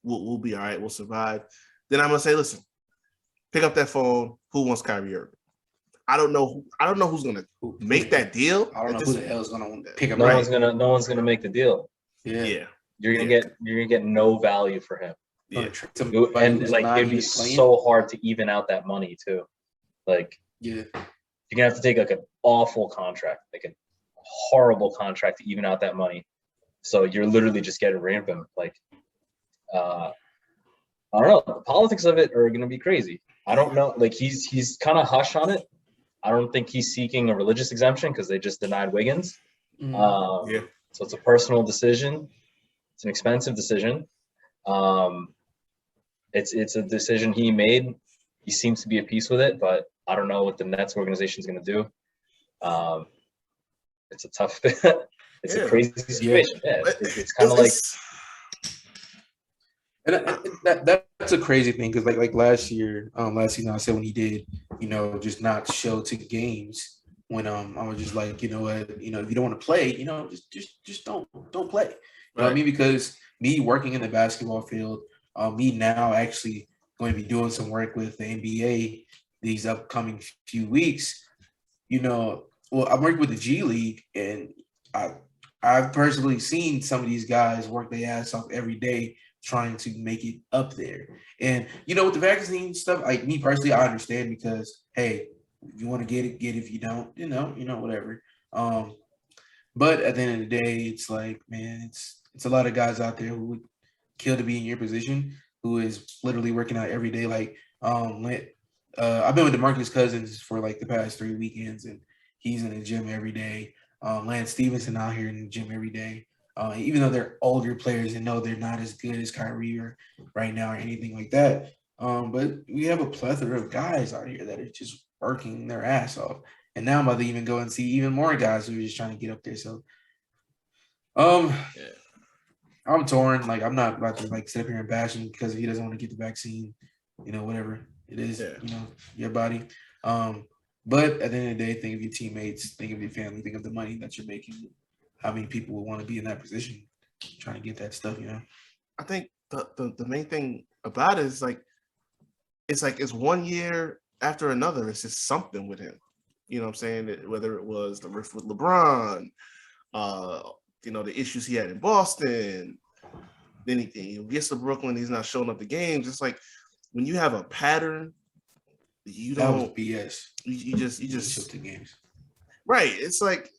we'll be all right. We'll survive. Then I'm going to say, listen, pick up that phone. Who wants Kyrie Irving? I don't know who's going to make that deal. I don't know who the hell is going to pick him. No one's gonna make the deal. Yeah. You're gonna get no value for him. Yeah. And like it'd be so hard to even out that money too. Like you're gonna have to take like an awful contract, like a horrible contract to even out that money. So you're literally just getting rid of him. Like I don't know. The politics of it are gonna be crazy. I don't know. Like he's kind of hush on it. I don't think he's seeking a religious exemption because they just denied Wiggins. So it's a personal decision. It's an expensive decision. It's a decision he made. He seems to be at peace with it, but I don't know what the Nets organization is going to do. It's a tough, it's a crazy situation. Yeah, it's kind of like. And that's a crazy thing because like last season I said when he did, just not show to games when I was just like, you know what, if you don't want to play, just don't play. You know what I mean? Because me working in the basketball field, me now actually going to be doing some work with the NBA these upcoming few weeks, I'm working with the G League, and I've personally seen some of these guys work their ass off every day trying to make it up there. And, with the vaccine stuff, like me personally, I understand because, hey, if you want to get it, get it. If you don't, whatever. But at the end of the day, it's like, man, it's a lot of guys out there who would kill to be in your position, who is literally working out every day. Like, I've been with DeMarcus Cousins for like the past 3 weekends, and he's in the gym every day. Lance Stevenson out here in the gym every day. Even though they're older players and know they're not as good as Kyrie or right now or anything like that. But we have a plethora of guys out here that are just working their ass off. And now I'm about to even go and see even more guys who are just trying to get up there. So, I'm torn. Like, I'm not about to like sit up here and bash him because he doesn't want to get the vaccine, whatever it is, your body. But at the end of the day, think of your teammates, think of your family, think of the money that you're making. How many people would want to be in that position trying to get that stuff, I think the main thing about it is it's 1 year after another. It's just something with him. You know what I'm saying? Whether it was the rift with LeBron, the issues he had in Boston, then he gets to Brooklyn, he's not showing up to games. It's like when you have a pattern, you don't. That was BS. You just show to games. Right. It's like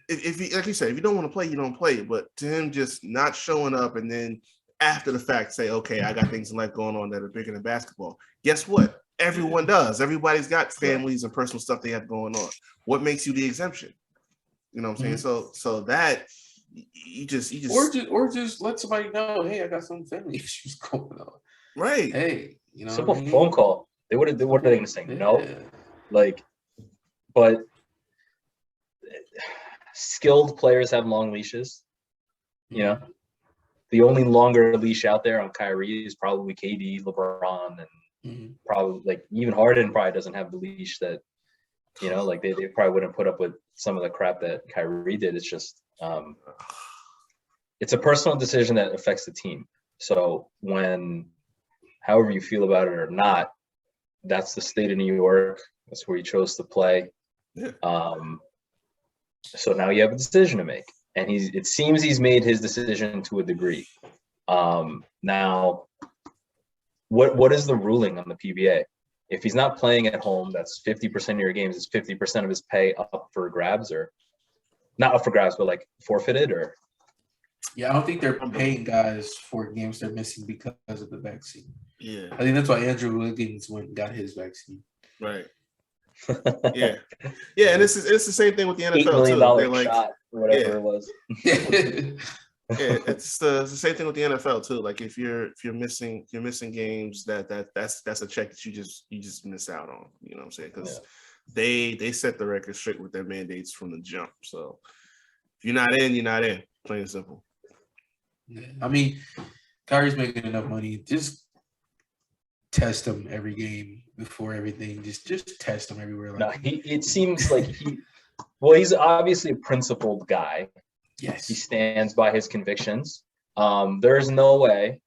if you, like you said, if you don't want to play, you don't play. But to him just not showing up and then after the fact say, okay, I got things in life going on that are bigger than basketball. Guess what? Everyone does. Everybody's got families and personal stuff they have going on. What makes you the exemption? You know what I'm saying? So that you just or just let somebody know, hey, I got some family issues going on. Right. Hey, simple phone call. What are they gonna say? No. Like, but skilled players have long leashes. The only longer leash out there on Kyrie is probably KD, LeBron, and probably like even Harden probably doesn't have the leash that like they probably wouldn't put up with some of the crap that Kyrie did. It's just it's a personal decision that affects the team. So however you feel about it or not, that's the state of New York. That's where he chose to play. Yeah. So now you have a decision to make, and it seems he's made his decision to a degree. Now, what is the ruling on the PBA? If he's not playing at home, that's 50% of your games. Is 50% of his pay up for grabs, or not up for grabs, but like forfeited, or? Yeah, I don't think they're paying guys for games they're missing because of the vaccine. Yeah, I think that's why Andrew Wiggins went and got his vaccine. Right. Yeah, and it's the same thing with the NFL $8 million too. They're like, shot or whatever it was. Yeah, it's the same thing with the NFL too. Like if you're missing games, that's a check that you just miss out on. You know what I'm saying? Because they set the record straight with their mandates from the jump. So if you're not in, you're not in. Plain and simple. Yeah. I mean, Kyrie's making enough money. Just test him every game before everything. Just test him everywhere. Like, no, it seems like he's obviously a principled guy. Yes. He stands by his convictions. There's no way,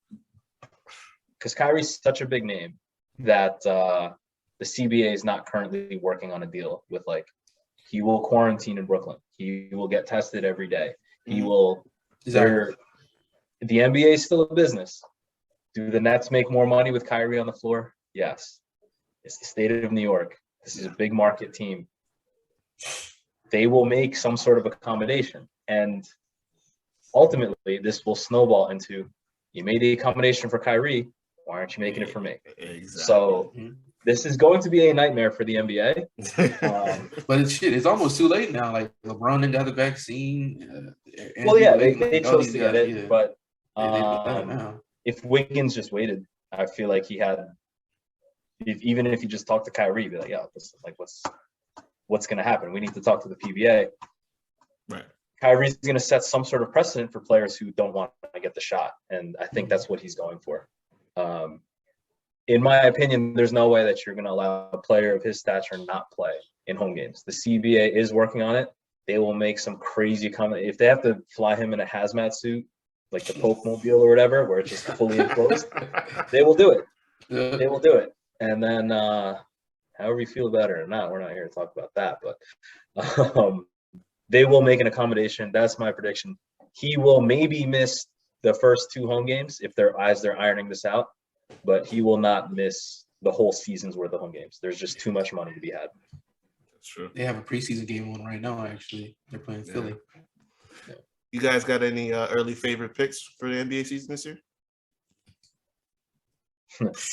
because Kyrie's such a big name, that the CBA is not currently working on a deal with, like, he will quarantine in Brooklyn. He will get tested every day. He will. The NBA is still a business. Do the Nets make more money with Kyrie on the floor? Yes. It's the state of New York. This is a big market team. They will make some sort of accommodation. And ultimately, this will snowball into, you made the accommodation for Kyrie. Why aren't you making it for me? Exactly. So this is going to be a nightmare for the NBA. But it's almost too late now. Like, LeBron didn't have the vaccine. They chose to get it. Yeah. But if Wiggins just waited, I feel like he had, even if he just talked to Kyrie, be like, what's going to happen? We need to talk to the PBA. Right. Kyrie's going to set some sort of precedent for players who don't want to get the shot. And I think that's what he's going for. In my opinion, there's no way that you're going to allow a player of his stature not play in home games. The CBA is working on it. They will make some crazy comment. If they have to fly him in a hazmat suit, like the Pope Mobile or whatever, where it's just fully enclosed, they will do it. They will do it. And then however you feel about it or not, we're not here to talk about that. But they will make an accommodation. That's my prediction. He will maybe miss the first 2 home games if they're ironing this out, but he will not miss the whole season's worth of home games. There's just too much money to be had. That's true. They have a preseason game on right now, actually. They're playing Philly. Yeah. You guys got any early favorite picks for the NBA season this year?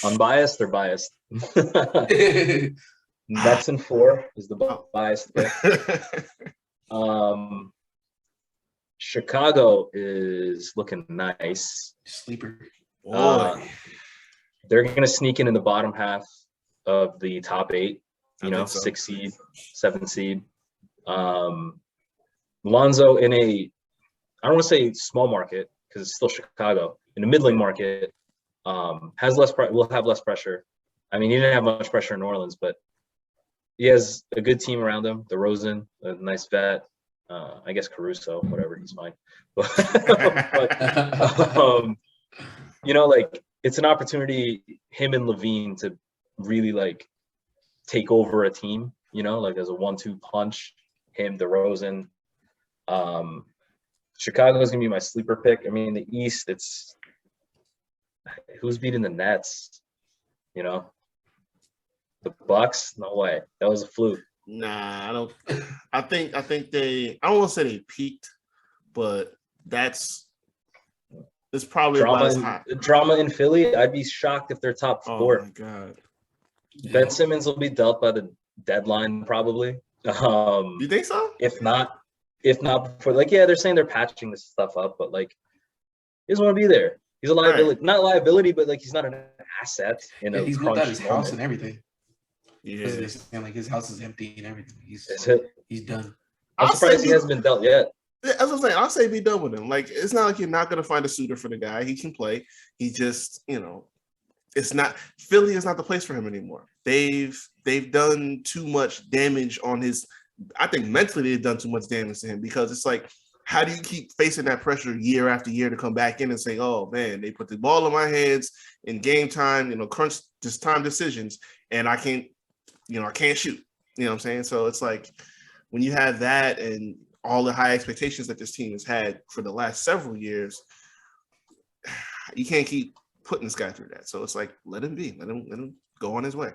Unbiased or biased? Nets in 4 is the biased pick. Chicago is looking nice. Sleeper. They're going to sneak in the bottom half of the top 8, so. 6 seed, 7 seed. Lonzo in a, I don't want to say small market because it's still Chicago, in a middling market, has less, will have less pressure. I mean, he didn't have much pressure in New Orleans, but he has a good team around him. DeRozan, a nice vet. I guess Caruso, whatever, he's fine. But like, it's an opportunity, him and Levine, to really, like, take over a team, like as a 1-2 punch, him, DeRozan. Chicago's going to be my sleeper pick. I mean, the East, it's who's beating the Nets, The Bucks? No way. That was a fluke. Nah, I don't. I think they. I don't want to say they peaked, but it's probably drama in Philly. I'd be shocked if they're top 4. Oh my god. Ben Simmons will be dealt by the deadline probably. You think so? If not before, they're saying they're patching this stuff up, but he doesn't want to be there. He's a liability, not liability, but he's not an asset. He's moved out his house and everything. Yeah, his house is empty and everything. He's done. I'm surprised he hasn't been dealt yet. That's what I'm saying. I'll say be done with him. It's not like you're not going to find a suitor for the guy. He can play. He just, it's not, Philly is not the place for him anymore. They've done too much damage on his. I think mentally they've done too much damage to him, because it's like, how do you keep facing that pressure year after year to come back in and say, oh man, they put the ball in my hands in game time, crunch just time decisions, and I can't shoot. You know what I'm saying? So it's like, when you have that and all the high expectations that this team has had for the last several years, you can't keep putting this guy through that. So it's like, let him be. Let him go on his way.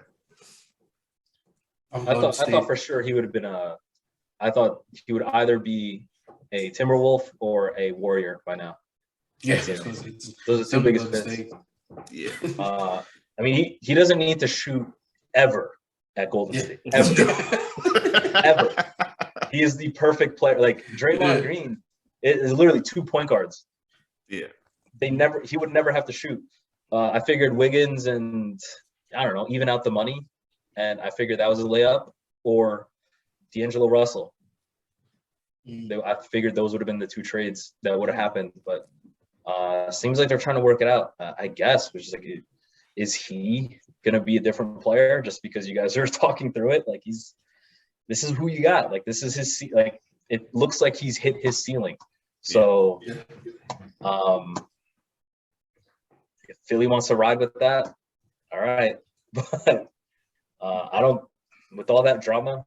I thought for sure he would have been I thought he would either be a Timberwolf or a Warrior by now. Yeah, those are 2 biggest fits. Yeah. I mean, he doesn't need to shoot ever at Golden State. Ever. He is the perfect player. Like, Draymond Green is literally 2 point guards Yeah. He would never have to shoot. I figured Wiggins and I don't know, even out the money, and I figured that was a layup, or D'Angelo Russell. I figured those would have been the two trades that would have happened, but seems like they're trying to work it out. I guess, which is like, is he gonna be a different player just because you guys are talking through it? Like this is who you got. Like this is his like it looks like he's hit his ceiling. So, if Philly wants to ride with that, all right. But I don't. With all that drama,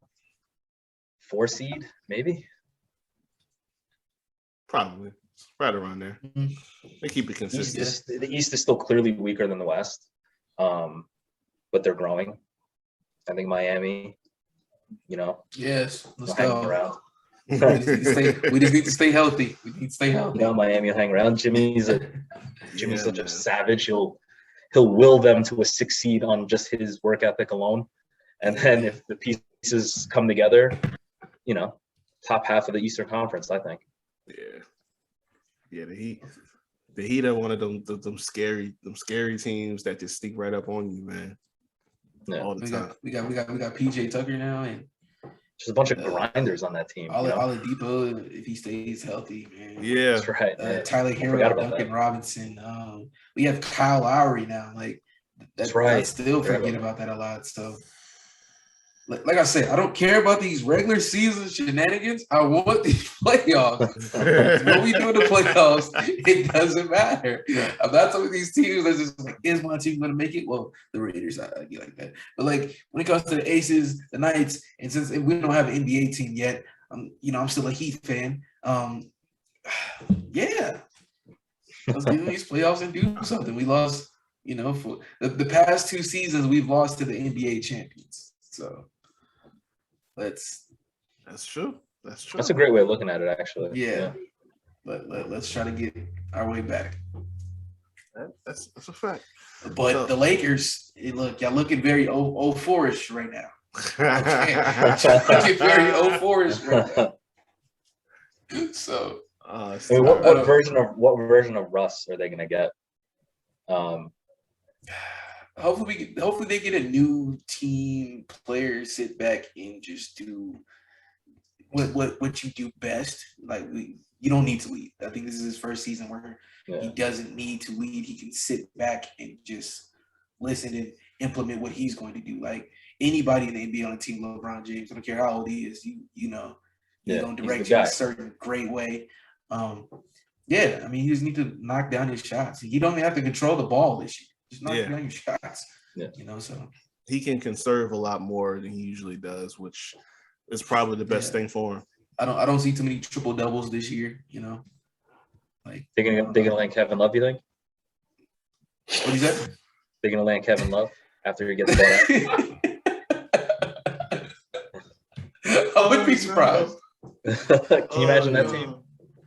4 seed maybe. Probably. It's right around there. They keep it consistent. The East is still clearly weaker than the West, but they're growing. I think Miami, yes, let's hanging go. around. We just need to stay healthy. We need to stay healthy. Miami will hang around. Jimmy's such a savage. He'll will them to a 6 seed on just his work ethic alone. And then if the pieces come together, top half of the Eastern Conference, I think. Yeah. The Heat are one of them scary teams that just sneak right up on you, man. Yeah. All the time. We got PJ Tucker now, and just a bunch of grinders on that team. Oladipo, if he stays healthy, man. Yeah, that's right. Tyler Hero, Duncan Robinson. We have Kyle Lowry now. Like that's right. I still forget about that a lot. So, like I said, I don't care about these regular season shenanigans. I want these playoffs. What we do in the playoffs, it doesn't matter. I'm not talking these teams that's just like, is my team going to make it? Well, the Raiders, I get like that. But like when it comes to the Aces, the Knights, and since we don't have an NBA team yet, I'm still a Heat fan. Yeah, let's get in these playoffs and do something. We lost, for the past 2 seasons, we've lost to the NBA champions. So. That's true. That's a great way of looking at it, actually. Yeah. Let's try to get our way back. That's a fact. But the Lakers, y'all looking very 04-ish right now. Looking very 04-ish right now. So, what version of Russ are they gonna get? Hopefully they get a new team player, sit back and just do what you do best. Like you don't need to lead. I think this is his first season where he doesn't need to lead. He can sit back and just listen and implement what he's going to do. Like anybody in the NBA on a team, LeBron James, I don't care how old he is, he's gonna direct you in a certain great way. He just need to knock down his shots. He don't even have to control the ball this year. Just knock down your shots. Yeah. So he can conserve a lot more than he usually does, which is probably the best thing for him. I don't see too many triple doubles this year. Like they're gonna land Kevin Love. You think? What is that? They're gonna land Kevin Love after he gets bought out. I wouldn't be surprised. Can you imagine that team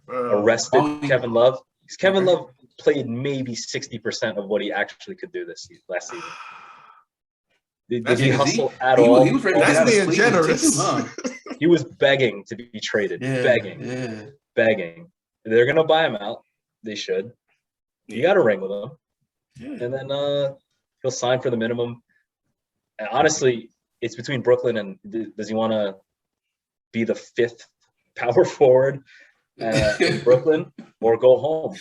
arrested Kevin Love? Because Kevin Love played maybe 60% of what he actually could do last season. Did he hustle at all? He was ready to That's being generous. He was begging to be traded. Begging. They're gonna buy him out. They should. You got to ring with him, and then he'll sign for the minimum. And honestly, it's between Brooklyn and does he want to be the 5th power forward in Brooklyn or go home?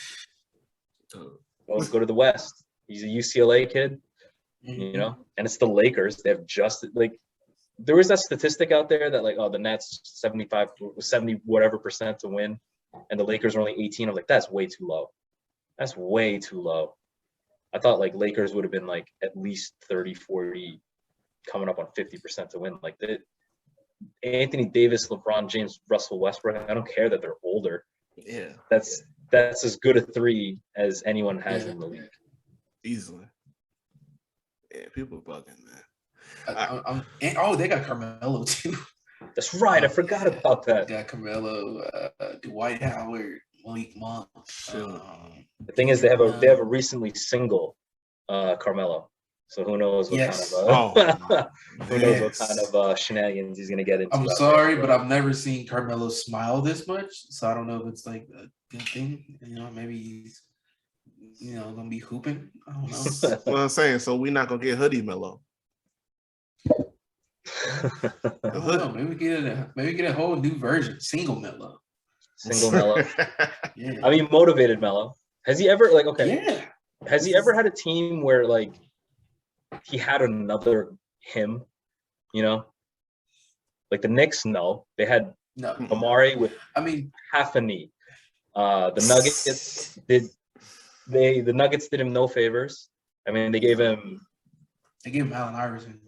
Go to the West. He's a UCLA kid, and it's the Lakers. They have just there was that statistic out there that the Nets 70 whatever percent to win, and the Lakers are only 18. I'm like, that's way too low. That's way too low. I thought Lakers would have been at least 30, 40, coming up on 50% to win. Anthony Davis, LeBron James, Russell Westbrook. I don't care that they're older. Yeah, that's as good a 3 as anyone has in the league. Easily. Yeah, people are bugging, man. They got Carmelo too. That's right. I forgot about that. They got Carmelo, Dwight Howard, Malik Monk. The thing is, they have a recently single Carmelo. So who knows what kind of shenanigans he's gonna get into. I'm sorry, but I've never seen Carmelo smile this much, so I don't know if it's a good thing. Maybe he's gonna be hooping. I don't know. That's what I'm saying. So we're not gonna get hoodie Melo. I don't know. Maybe get a whole new version, single Melo. Single Melo. Yeah. I mean, motivated Melo. Has he ever Yeah. Has he ever had a team where like he had another him? Like the Knicks, no. They had Amari with half a knee. The Nuggets the Nuggets did him no favors. I mean, they gave him Allen Iverson.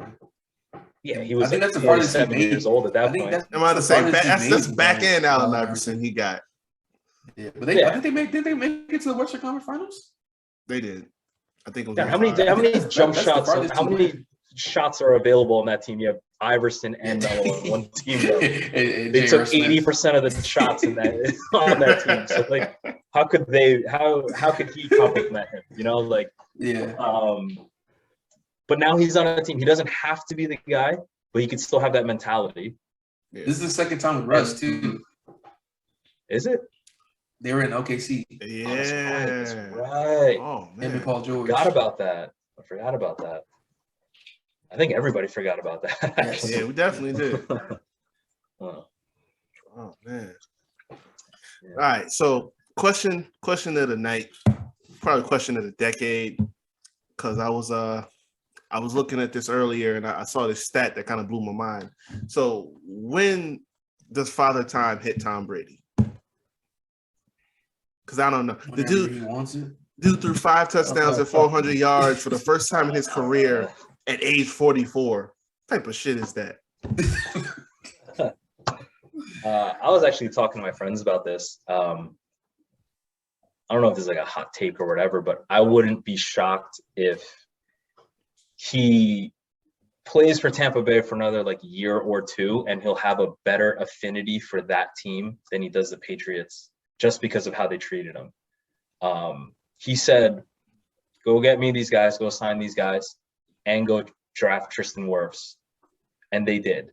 Yeah, he was. I think that's the farthest 7 years old at that point. I'm about to say that's back end Allen Iverson he got. Yeah, but I think did they make it to the Western Conference Finals? They did. I think it was. How many jump shots? How many shots are available on that team? You have Iverson and Melo on one team. They took 80% of the shots on that team. So like, how could he compliment him? But now he's on a team. He doesn't have to be the guy, but he could still have that mentality. Yeah. This is the second time with Russ too. Is it? They were in OKC. Yeah, that's right. Oh man, him and Paul George. I forgot about that. I think everybody forgot about that. Actually. Yeah, we definitely did. Oh man. Yeah. All right. So question of the night, probably question of the decade, because I was looking at this earlier and I saw this stat that kind of blew my mind. So when does Father Time hit Tom Brady? Because I don't know. The dude threw 5 touchdowns and 400 yards for the first time in his career at age 44. What type of shit is that? I was actually talking to my friends about this. I don't know if this is like a hot take or whatever, but I wouldn't be shocked if he plays for Tampa Bay for another like year or two, and he'll have a better affinity for that team than he does the Patriots, just because of how they treated him. He said, go get me these guys, go sign these guys, and go draft Tristan Wirfs. And they did.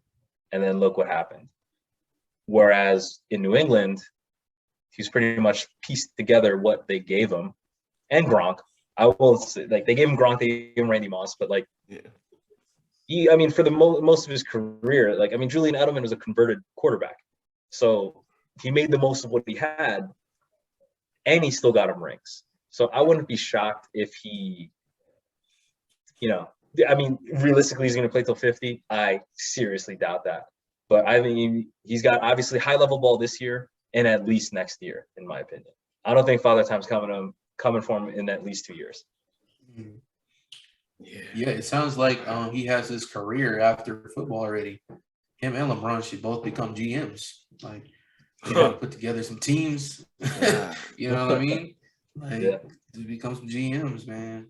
And then look what happened. Whereas in New England, he's pretty much pieced together what they gave him. And Gronk. I will say, like, they gave him Gronk, they gave him Randy Moss, but like, for the most of his career, like, Julian Edelman was a converted quarterback. So he made the most of what he had, and he still got him rings. So I wouldn't be shocked if he, realistically, he's going to play till 50. I seriously doubt that. But I mean, he's got obviously high-level ball this year and at least next year, in my opinion. I don't think Father Time's coming for him in at least 2 years. Yeah, it sounds like he has his career after football already. Him and LeBron should both become GMs. Like, put together some teams. You know what I mean? Like, to become some GMs, man.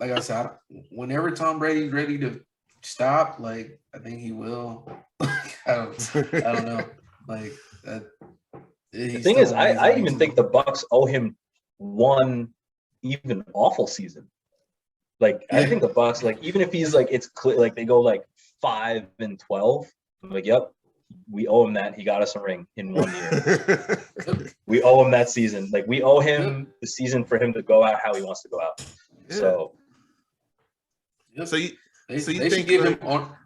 Like I said, whenever Tom Brady's ready to stop, like, I think he will. I don't know. Like, the thing is, I even think the Bucks owe him one even awful season. Like, I think the Bucks, like, even if he's like, it's clear, like they go like 5-12. I'm like, yep, we owe him that. He got us a ring in 1 year. We owe him that season. Like, we owe him the season for him to go out how he wants to go out. So they should give him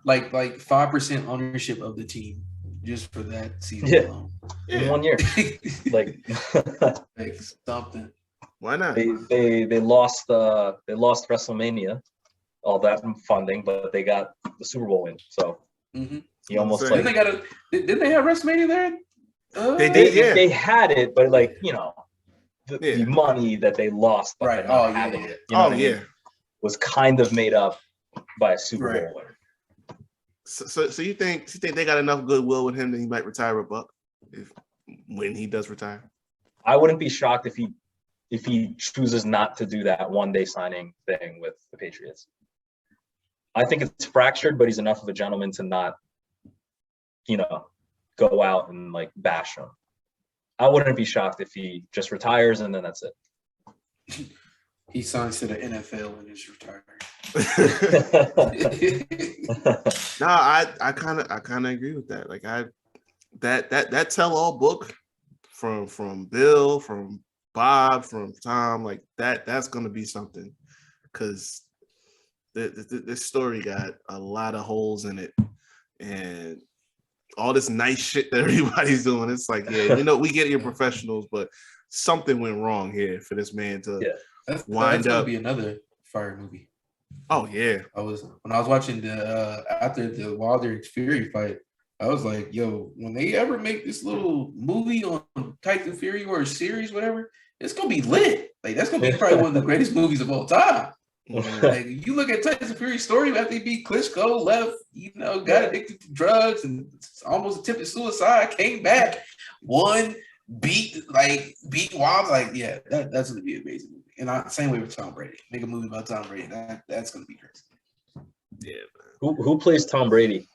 like 5% ownership of the team just for that season alone. In 1 year. like something. Why not? They lost WrestleMania, all that funding, but they got the Super Bowl win. So he almost like didn't they have WrestleMania there? They did. Yeah, they had it, but like, the money that they lost by not having it, was kind of made up by a Super Bowl winner. So you think they got enough goodwill with him that he might retire a buck when he does retire? I wouldn't be shocked if he chooses not to do that one-day signing thing with the Patriots. I think it's fractured, but he's enough of a gentleman to not, go out and like bash him. I wouldn't be shocked if he just retires and then that's it. He signs to the NFL and is retired. No, I kind of agree with that. Like that tell-all book from Bill, from Bob, from Tom, like that's gonna be something, because this story got a lot of holes in it, and all this nice shit that everybody's doing. It's like, yeah, we get your professionals, but something went wrong here for this man to wind up. Gonna be another fire movie. Oh yeah, when I was watching the after the Wilder and Fury fight, I was like, yo, when they ever make this little movie on Tyson Fury or a series, whatever, it's gonna be lit. Like, that's gonna be probably one of the greatest movies of all time. Like, you look at Tyson Fury's story after he beat Klitschko, left, got addicted to drugs and almost attempted suicide, came back, won, beat Wilder. Like, yeah, that's gonna be an amazing movie. And same way with Tom Brady. Make a movie about Tom Brady. That's gonna be crazy. Yeah. Who plays Tom Brady?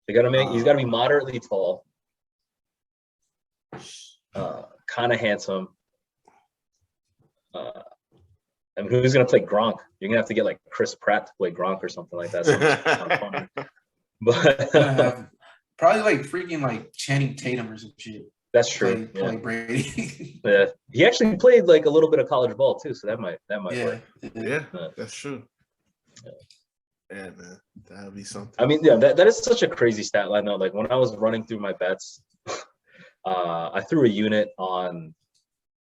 They gotta he's gotta be moderately tall, kind of handsome. I mean, who's gonna play Gronk? You're gonna have to get like Chris Pratt to play Gronk or something like that. Sounds funny. But probably like freaking like Channing Tatum or some shit. That's true. Play Brady. Yeah, he actually played like a little bit of college ball too, so that might work. Yeah, that's true. Yeah, man, that would be something. I mean, yeah, that is such a crazy stat line though. Like, when I was running through my bets, I threw a unit on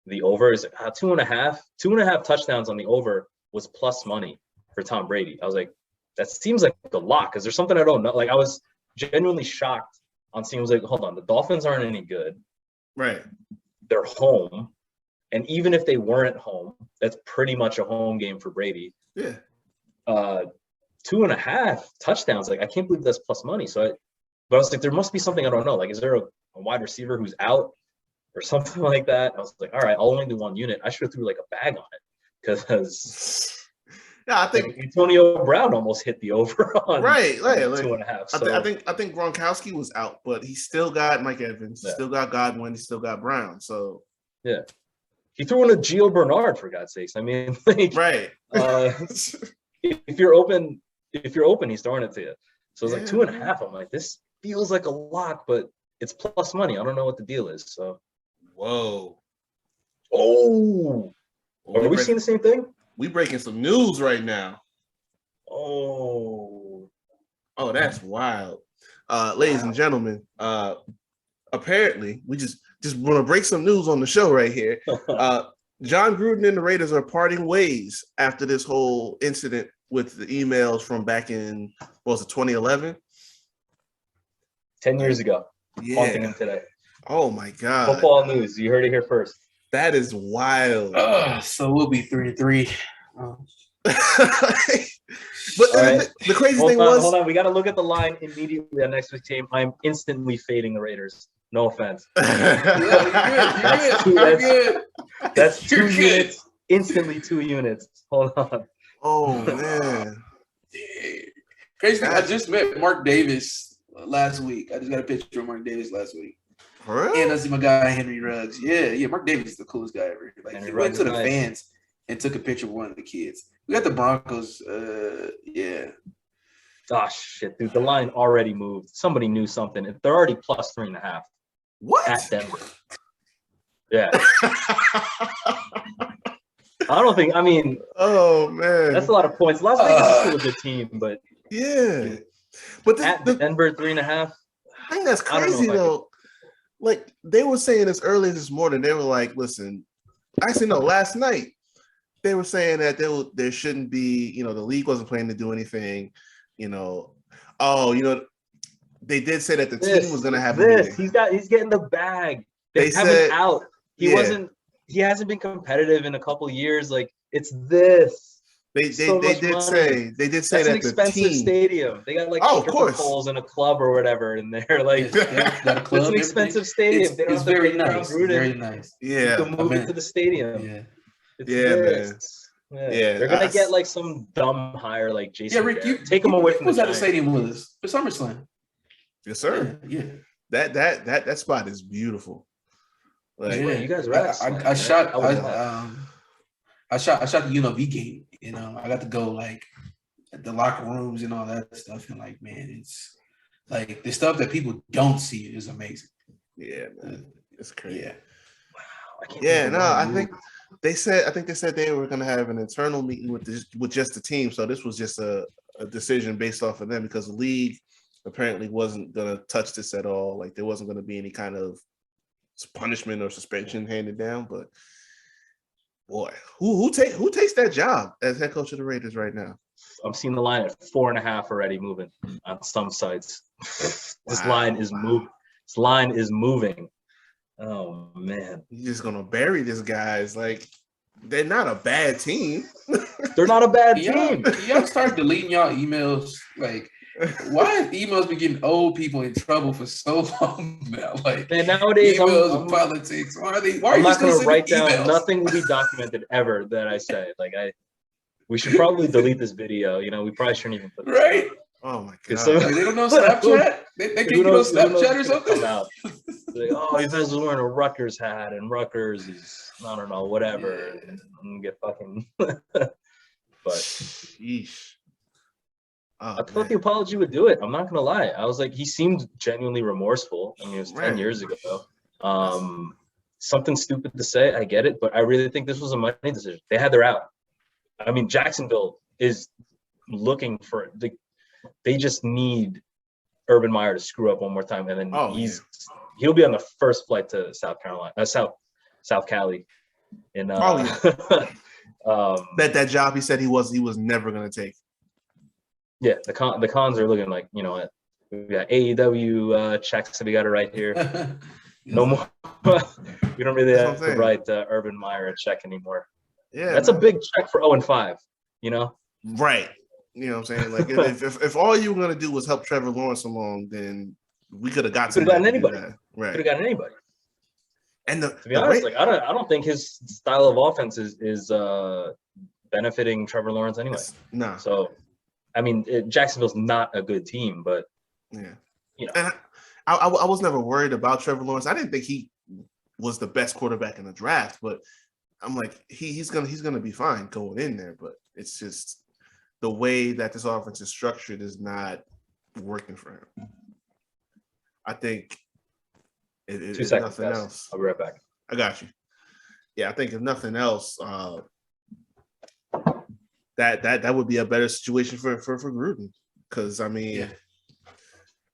the over. Is 2.5 touchdowns on the over was plus money for Tom Brady. I was like, that seems like a lot, because there's something I don't know. Like, I was genuinely shocked on seeing. I was like, hold on, the Dolphins aren't any good. Right. They're home. And even if they weren't home, that's pretty much a home game for Brady. Yeah. 2.5 touchdowns. Like, I can't believe that's plus money. But I was like, there must be something I don't know. Like, is there a wide receiver who's out or something like that? I was like, all right, I'll only do one unit. I should have threw like a bag on it, because I think like, Antonio Brown almost hit the over on like 2.5. So. I think Gronkowski was out, but he still got Mike Evans, still got Godwin, he still got Brown. So yeah, he threw in a Gio Bernard, for God's sakes. I mean, like, right. If you're open, he's throwing it to you. So it's like 2.5. I'm like, this feels like a lot, but it's plus money. I don't know what the deal is. So, whoa. Oh, are we seeing the same thing? We breaking some news right now. Oh, that's wild. Ladies and gentlemen, apparently we just want to break some news on the show right here. Jon Gruden and the Raiders are parting ways after this whole incident with the emails from back in, what was it, 2011? 10 years ago. Yeah. Haunting him today. Oh my God. Football news. You heard it here first. That is wild. So we'll be 3-3. But the crazy thing was, hold on. We got to look at the line immediately on next week's game. I'm instantly fading the Raiders. No offense. That's 2 units. Instantly 2 units. Hold on. Oh man. Crazy thing, I just met Mark Davis last week. I just got a picture of Mark Davis last week. Really? And I see my guy Henry Ruggs. Yeah. Mark Davis is the coolest guy ever. Like, Henry he went to the fans and took a picture with one of the kids. We got the Broncos. Yeah. Oh shit, dude! The line already moved. Somebody knew something. They're already plus 3.5. What? At Denver. Yeah. I don't think. I mean. Oh man. That's a lot of points. Las Vegas is still a good team, but. Yeah. But at Denver 3.5. I think that's crazy though. Like, they were saying this earlier this morning. They were like, listen, actually, no, last night, they were saying that there shouldn't be, the league wasn't planning to do anything, they did say that the team was going to have this. He's getting the bag. They have him out. He hasn't been competitive in a couple years. Like, it's this. They did say that's that an expensive stadium. They got like poles and a club or whatever in there. Like, it's an expensive stadium. It's very nice. Very nice. Yeah, you can move it to the stadium. Yeah, man. Yeah, they're gonna get like some dumb hire like Jason. Yeah, Rick, you take him away from the stadium with us for SummerSlam. Yes, sir. Yeah. That spot is beautiful. Like, you guys are I shot the UNLV game. I got to go like at the locker rooms and all that stuff, and like, man, it's like the stuff that people don't see is amazing. Yeah, man. It's crazy. Yeah. Yeah, no, I think they said they were gonna have an internal meeting with just the team. So this was just a decision based off of them because the league apparently wasn't gonna touch this at all. Like there wasn't gonna be any kind of punishment or suspension handed down. But boy, who takes that job as head coach of the Raiders right now? I'm seeing the line at 4.5 already moving on some sites. This line is moving. This line is moving. Oh man, You're just gonna bury this guys. Like they're not a bad team. They're not a bad team. Y'all start deleting y'all emails. Like, why have emails been getting old people in trouble for so long now? Like, man, nowadays emails and politics. Why are I'm you not still gonna write sending down. emails? Nothing will be documented ever that I say. Like we should probably delete this video. You know, we probably shouldn't even put this Right. out. Oh my Like, god! They don't know Snapchat. They can get on Snapchat or something. Come out. Like, oh, Yves was wearing a Rutgers hat, and Rutgers is I don't know, whatever. Yeah. And I'm gonna get fucking. But Sheesh. Oh, I thought the apology would do it. I'm not gonna lie. I was like, he seemed genuinely remorseful. I mean, it was 10 years ago. Something stupid to say, I get it, but I really think this was a money decision. They had their out. I mean, Jacksonville is looking for they just need Urban Meyer to screw up one more time, and then he'll be on the first flight to South Carolina, South Cali. In bet that job he said he was never gonna take. Yeah, the cons are looking like, you know, we got AEW checks that we got to write here. No more. We don't really have to write Urban Meyer a check anymore. Yeah, that's a big check for 0-5. You know, right? You know what I'm saying? Like if all you were gonna do was help Trevor Lawrence along, then we could have gotten anybody. Right? Could have gotten anybody. And to be honest, like I don't think his style of offense is benefiting Trevor Lawrence anyway. No. So, I mean, Jacksonville's not a good team, but yeah, you know. And I was never worried about Trevor Lawrence. I didn't think he was the best quarterback in the draft, but I'm like he's gonna be fine going in there. But it's just the way that this offense is structured is not working for him. I think if 2 seconds, nothing guys. else, I'll be right back. I got you. Yeah, I think if nothing else, that would be a better situation for Gruden, because I mean,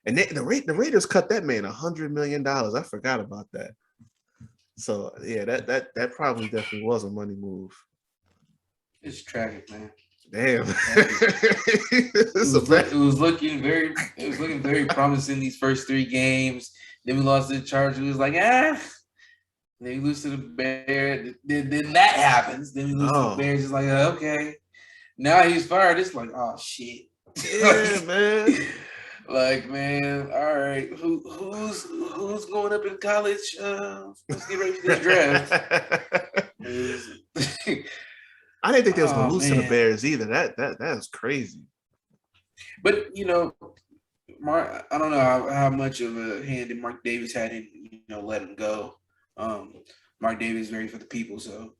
and the Raiders cut that man $100 million. I forgot about that. So yeah, that probably definitely was a money move. It's tragic, man. Damn. It was looking very promising these first 3 games. Then we lost to the Chargers. It was like, Then we lose to the Bears. Then that happens. Then we lose to the Bears. It's like, okay. Now he's fired. It's like, oh shit. Yeah, man. Like, man, all right. Who's going up in college? Let's get ready for this draft. I didn't think they was gonna lose to the Bears either. That is crazy. But you know, I don't know how much of a hand Mark Davis had in let him go. Mark Davis is very for the people, so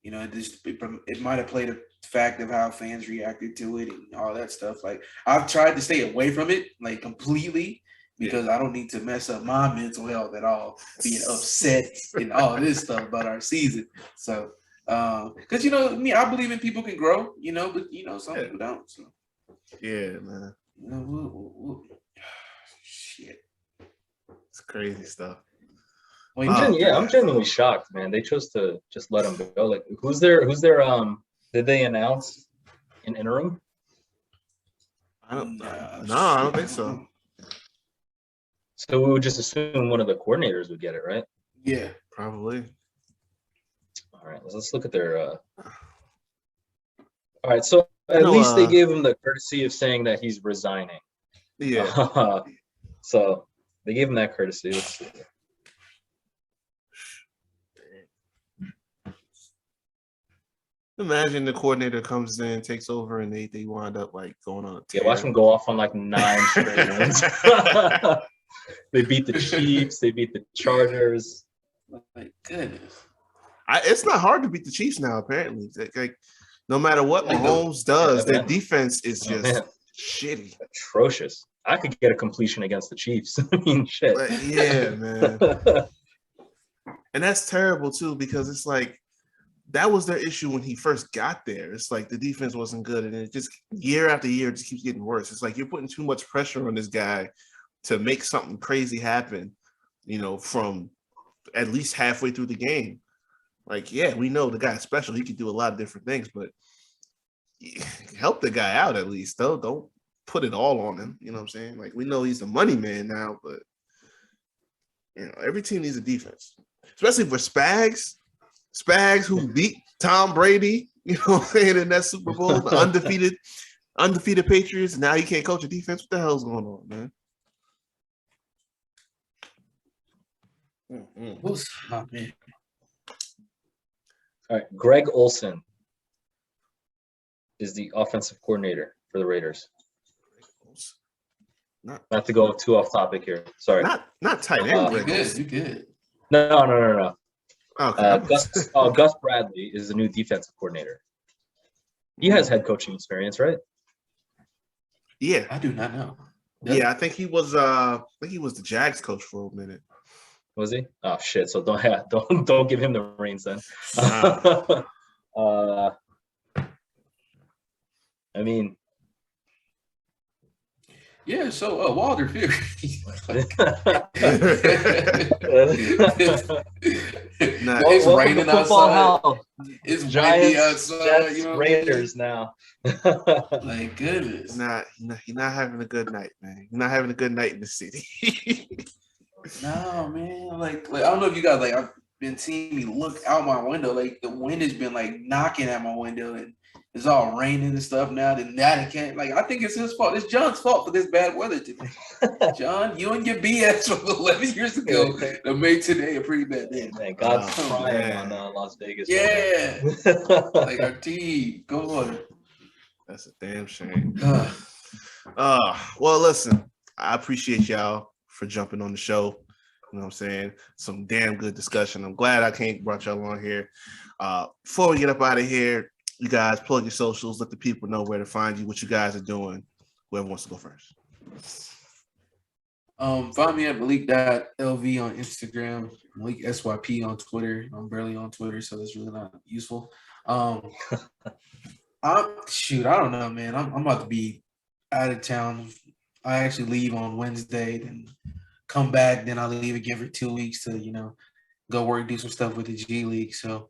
it might have played a fact of how fans reacted to it and all that stuff. Like I've tried to stay away from it like completely because I don't need to mess up my mental health at all, being upset and all this stuff about our season. So. Because me, I believe in people can grow, but some people don't. So yeah, man. Shit, it's crazy stuff. Well, I'm genuinely shocked, man. They chose to just let him go. Like, who's their? Did they announce an interim? I don't think so. So we would just assume one of the coordinators would get it, right? Yeah, probably. All right, let's look at their. All right, so at least they gave him the courtesy of saying that he's resigning. Yeah. So they gave him that courtesy. Let's see. Imagine the coordinator comes in, takes over, and they wind up like going on a tear. Yeah, watch them go off on like 9 straight wins. They beat the Chiefs. They beat the Chargers. My goodness. It's not hard to beat the Chiefs now, apparently. Like no matter what Mahomes does, their defense is just shitty. Atrocious. I could get a completion against the Chiefs. I mean, shit. Yeah, man. And that's terrible too, because it's like that was their issue when he first got there. It's like the defense wasn't good, and it just year after year just keeps getting worse. It's like you're putting too much pressure on this guy to make something crazy happen, from at least halfway through the game. Like, yeah, we know the guy's special. He can do a lot of different things, but help the guy out at least. Don't put it all on him. You know what I'm saying? Like, we know he's the money man now, but every team needs a defense, especially for Spags. Spags, who beat Tom Brady, in that Super Bowl, the undefeated Patriots. Now he can't coach a defense. What the hell's going on, man? What's up, man? All right, Greg Olson is the offensive coordinator for the Raiders. Not to go too off topic here. Sorry. Not tight end. You good. No. Okay. Gus Bradley is the new defensive coordinator. He has head coaching experience, right? Yeah. I do not know. Yeah, I think he was the Jags coach for a minute. Was he? Oh shit! So don't give him the reins then. I mean, yeah. So Wilder Fury. It's raining outside. It's Giants, outside. Jets, Raiders now. My goodness. You're not having a good night, man. You're not having a good night in the city. No, man. Like I don't know if you guys I've been seeing me look out my window. Like the wind has been knocking at my window, and it's all raining and stuff now. Then it can't. I think it's his fault. It's John's fault for this bad weather today. John, you and your BS from 11 years ago that made today a pretty bad day. Man, God's crying on Las Vegas. Yeah, our team. Go on. That's a damn shame. Well, listen, I appreciate y'all for jumping on the show. You know what I'm saying? Some damn good discussion. I'm glad I brought y'all on here. Before we get up out of here, you guys plug your socials, let the people know where to find you, what you guys are doing. Whoever wants to go first. Find me at Malik.lv on Instagram, Malik SYP on Twitter. I'm barely on Twitter, so that's really not useful. I don't know, man. I'm about to be out of town. I actually leave on Wednesday, then come back, then I'll leave again for 2 weeks to, go work, do some stuff with the G League. So,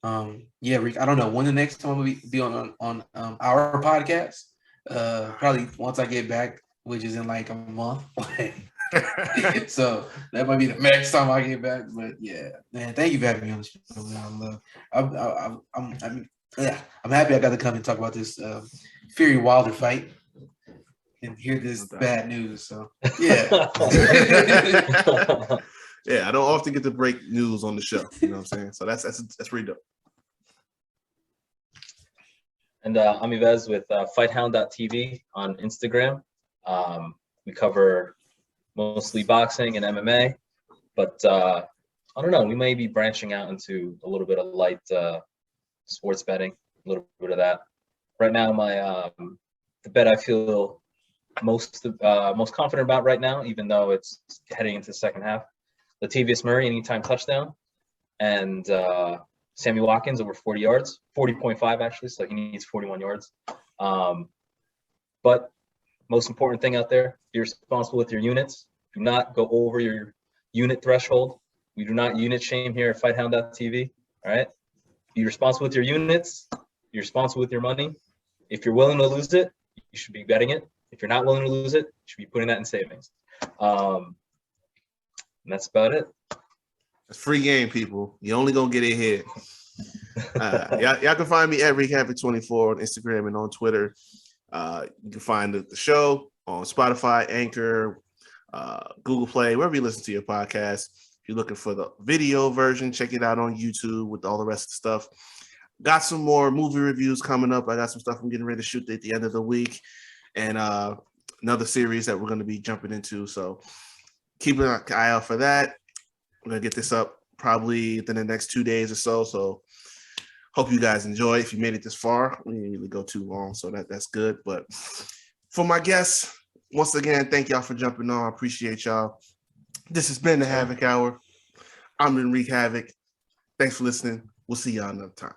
Rick, I don't know when the next time we'll be on our podcast. Probably once I get back, which is in a month. So that might be the next time I get back. But yeah, man, thank you for having me on the show, man. I'm happy I got to come and talk about this Fury Wilder fight and hear this bad news. So yeah. Yeah, I don't often get to break news on the show. You know what I'm saying? So that's pretty dope. And I'm Yves with FightHound.tv on Instagram. We cover mostly boxing and MMA, but I don't know. We may be branching out into a little bit of light sports betting, a little bit of that. Right now, the bet I feel most confident about right now, even though it's heading into the second half, Latavius Murray anytime touchdown, and Sammy Watkins over 40 yards, 40.5 actually, so he needs 41 yards. But most important thing out there, be responsible with your units. Do not go over your unit threshold. We do not unit shame here at FightHound.tv. All right. Be responsible with your units. Be responsible with your money. If you're willing to lose it, you should be betting it. If you're not willing to lose it, you should be putting that in savings. And that's about it. It's free game, people. You only gonna get it here. Y'all can find me at RickHavoc24 on Instagram and on Twitter. You can find the show on Spotify, Anchor, Google Play, wherever you listen to your podcast. If you're looking for the video version, check it out on YouTube with all the rest of the stuff. Got some more movie reviews coming up. I got some stuff I'm getting ready to shoot at the end of the week, and another series that we're going to be jumping into. So keep an eye out for that. I'm going to get this up probably within the next 2 days or so. So hope you guys enjoy. If you made it this far, we didn't really go too long, so that's good. But for my guests, once again, thank y'all for jumping on. I appreciate y'all. This has been the Havoc Hour. I'm Enrique Havoc. Thanks for listening. We'll see y'all another time.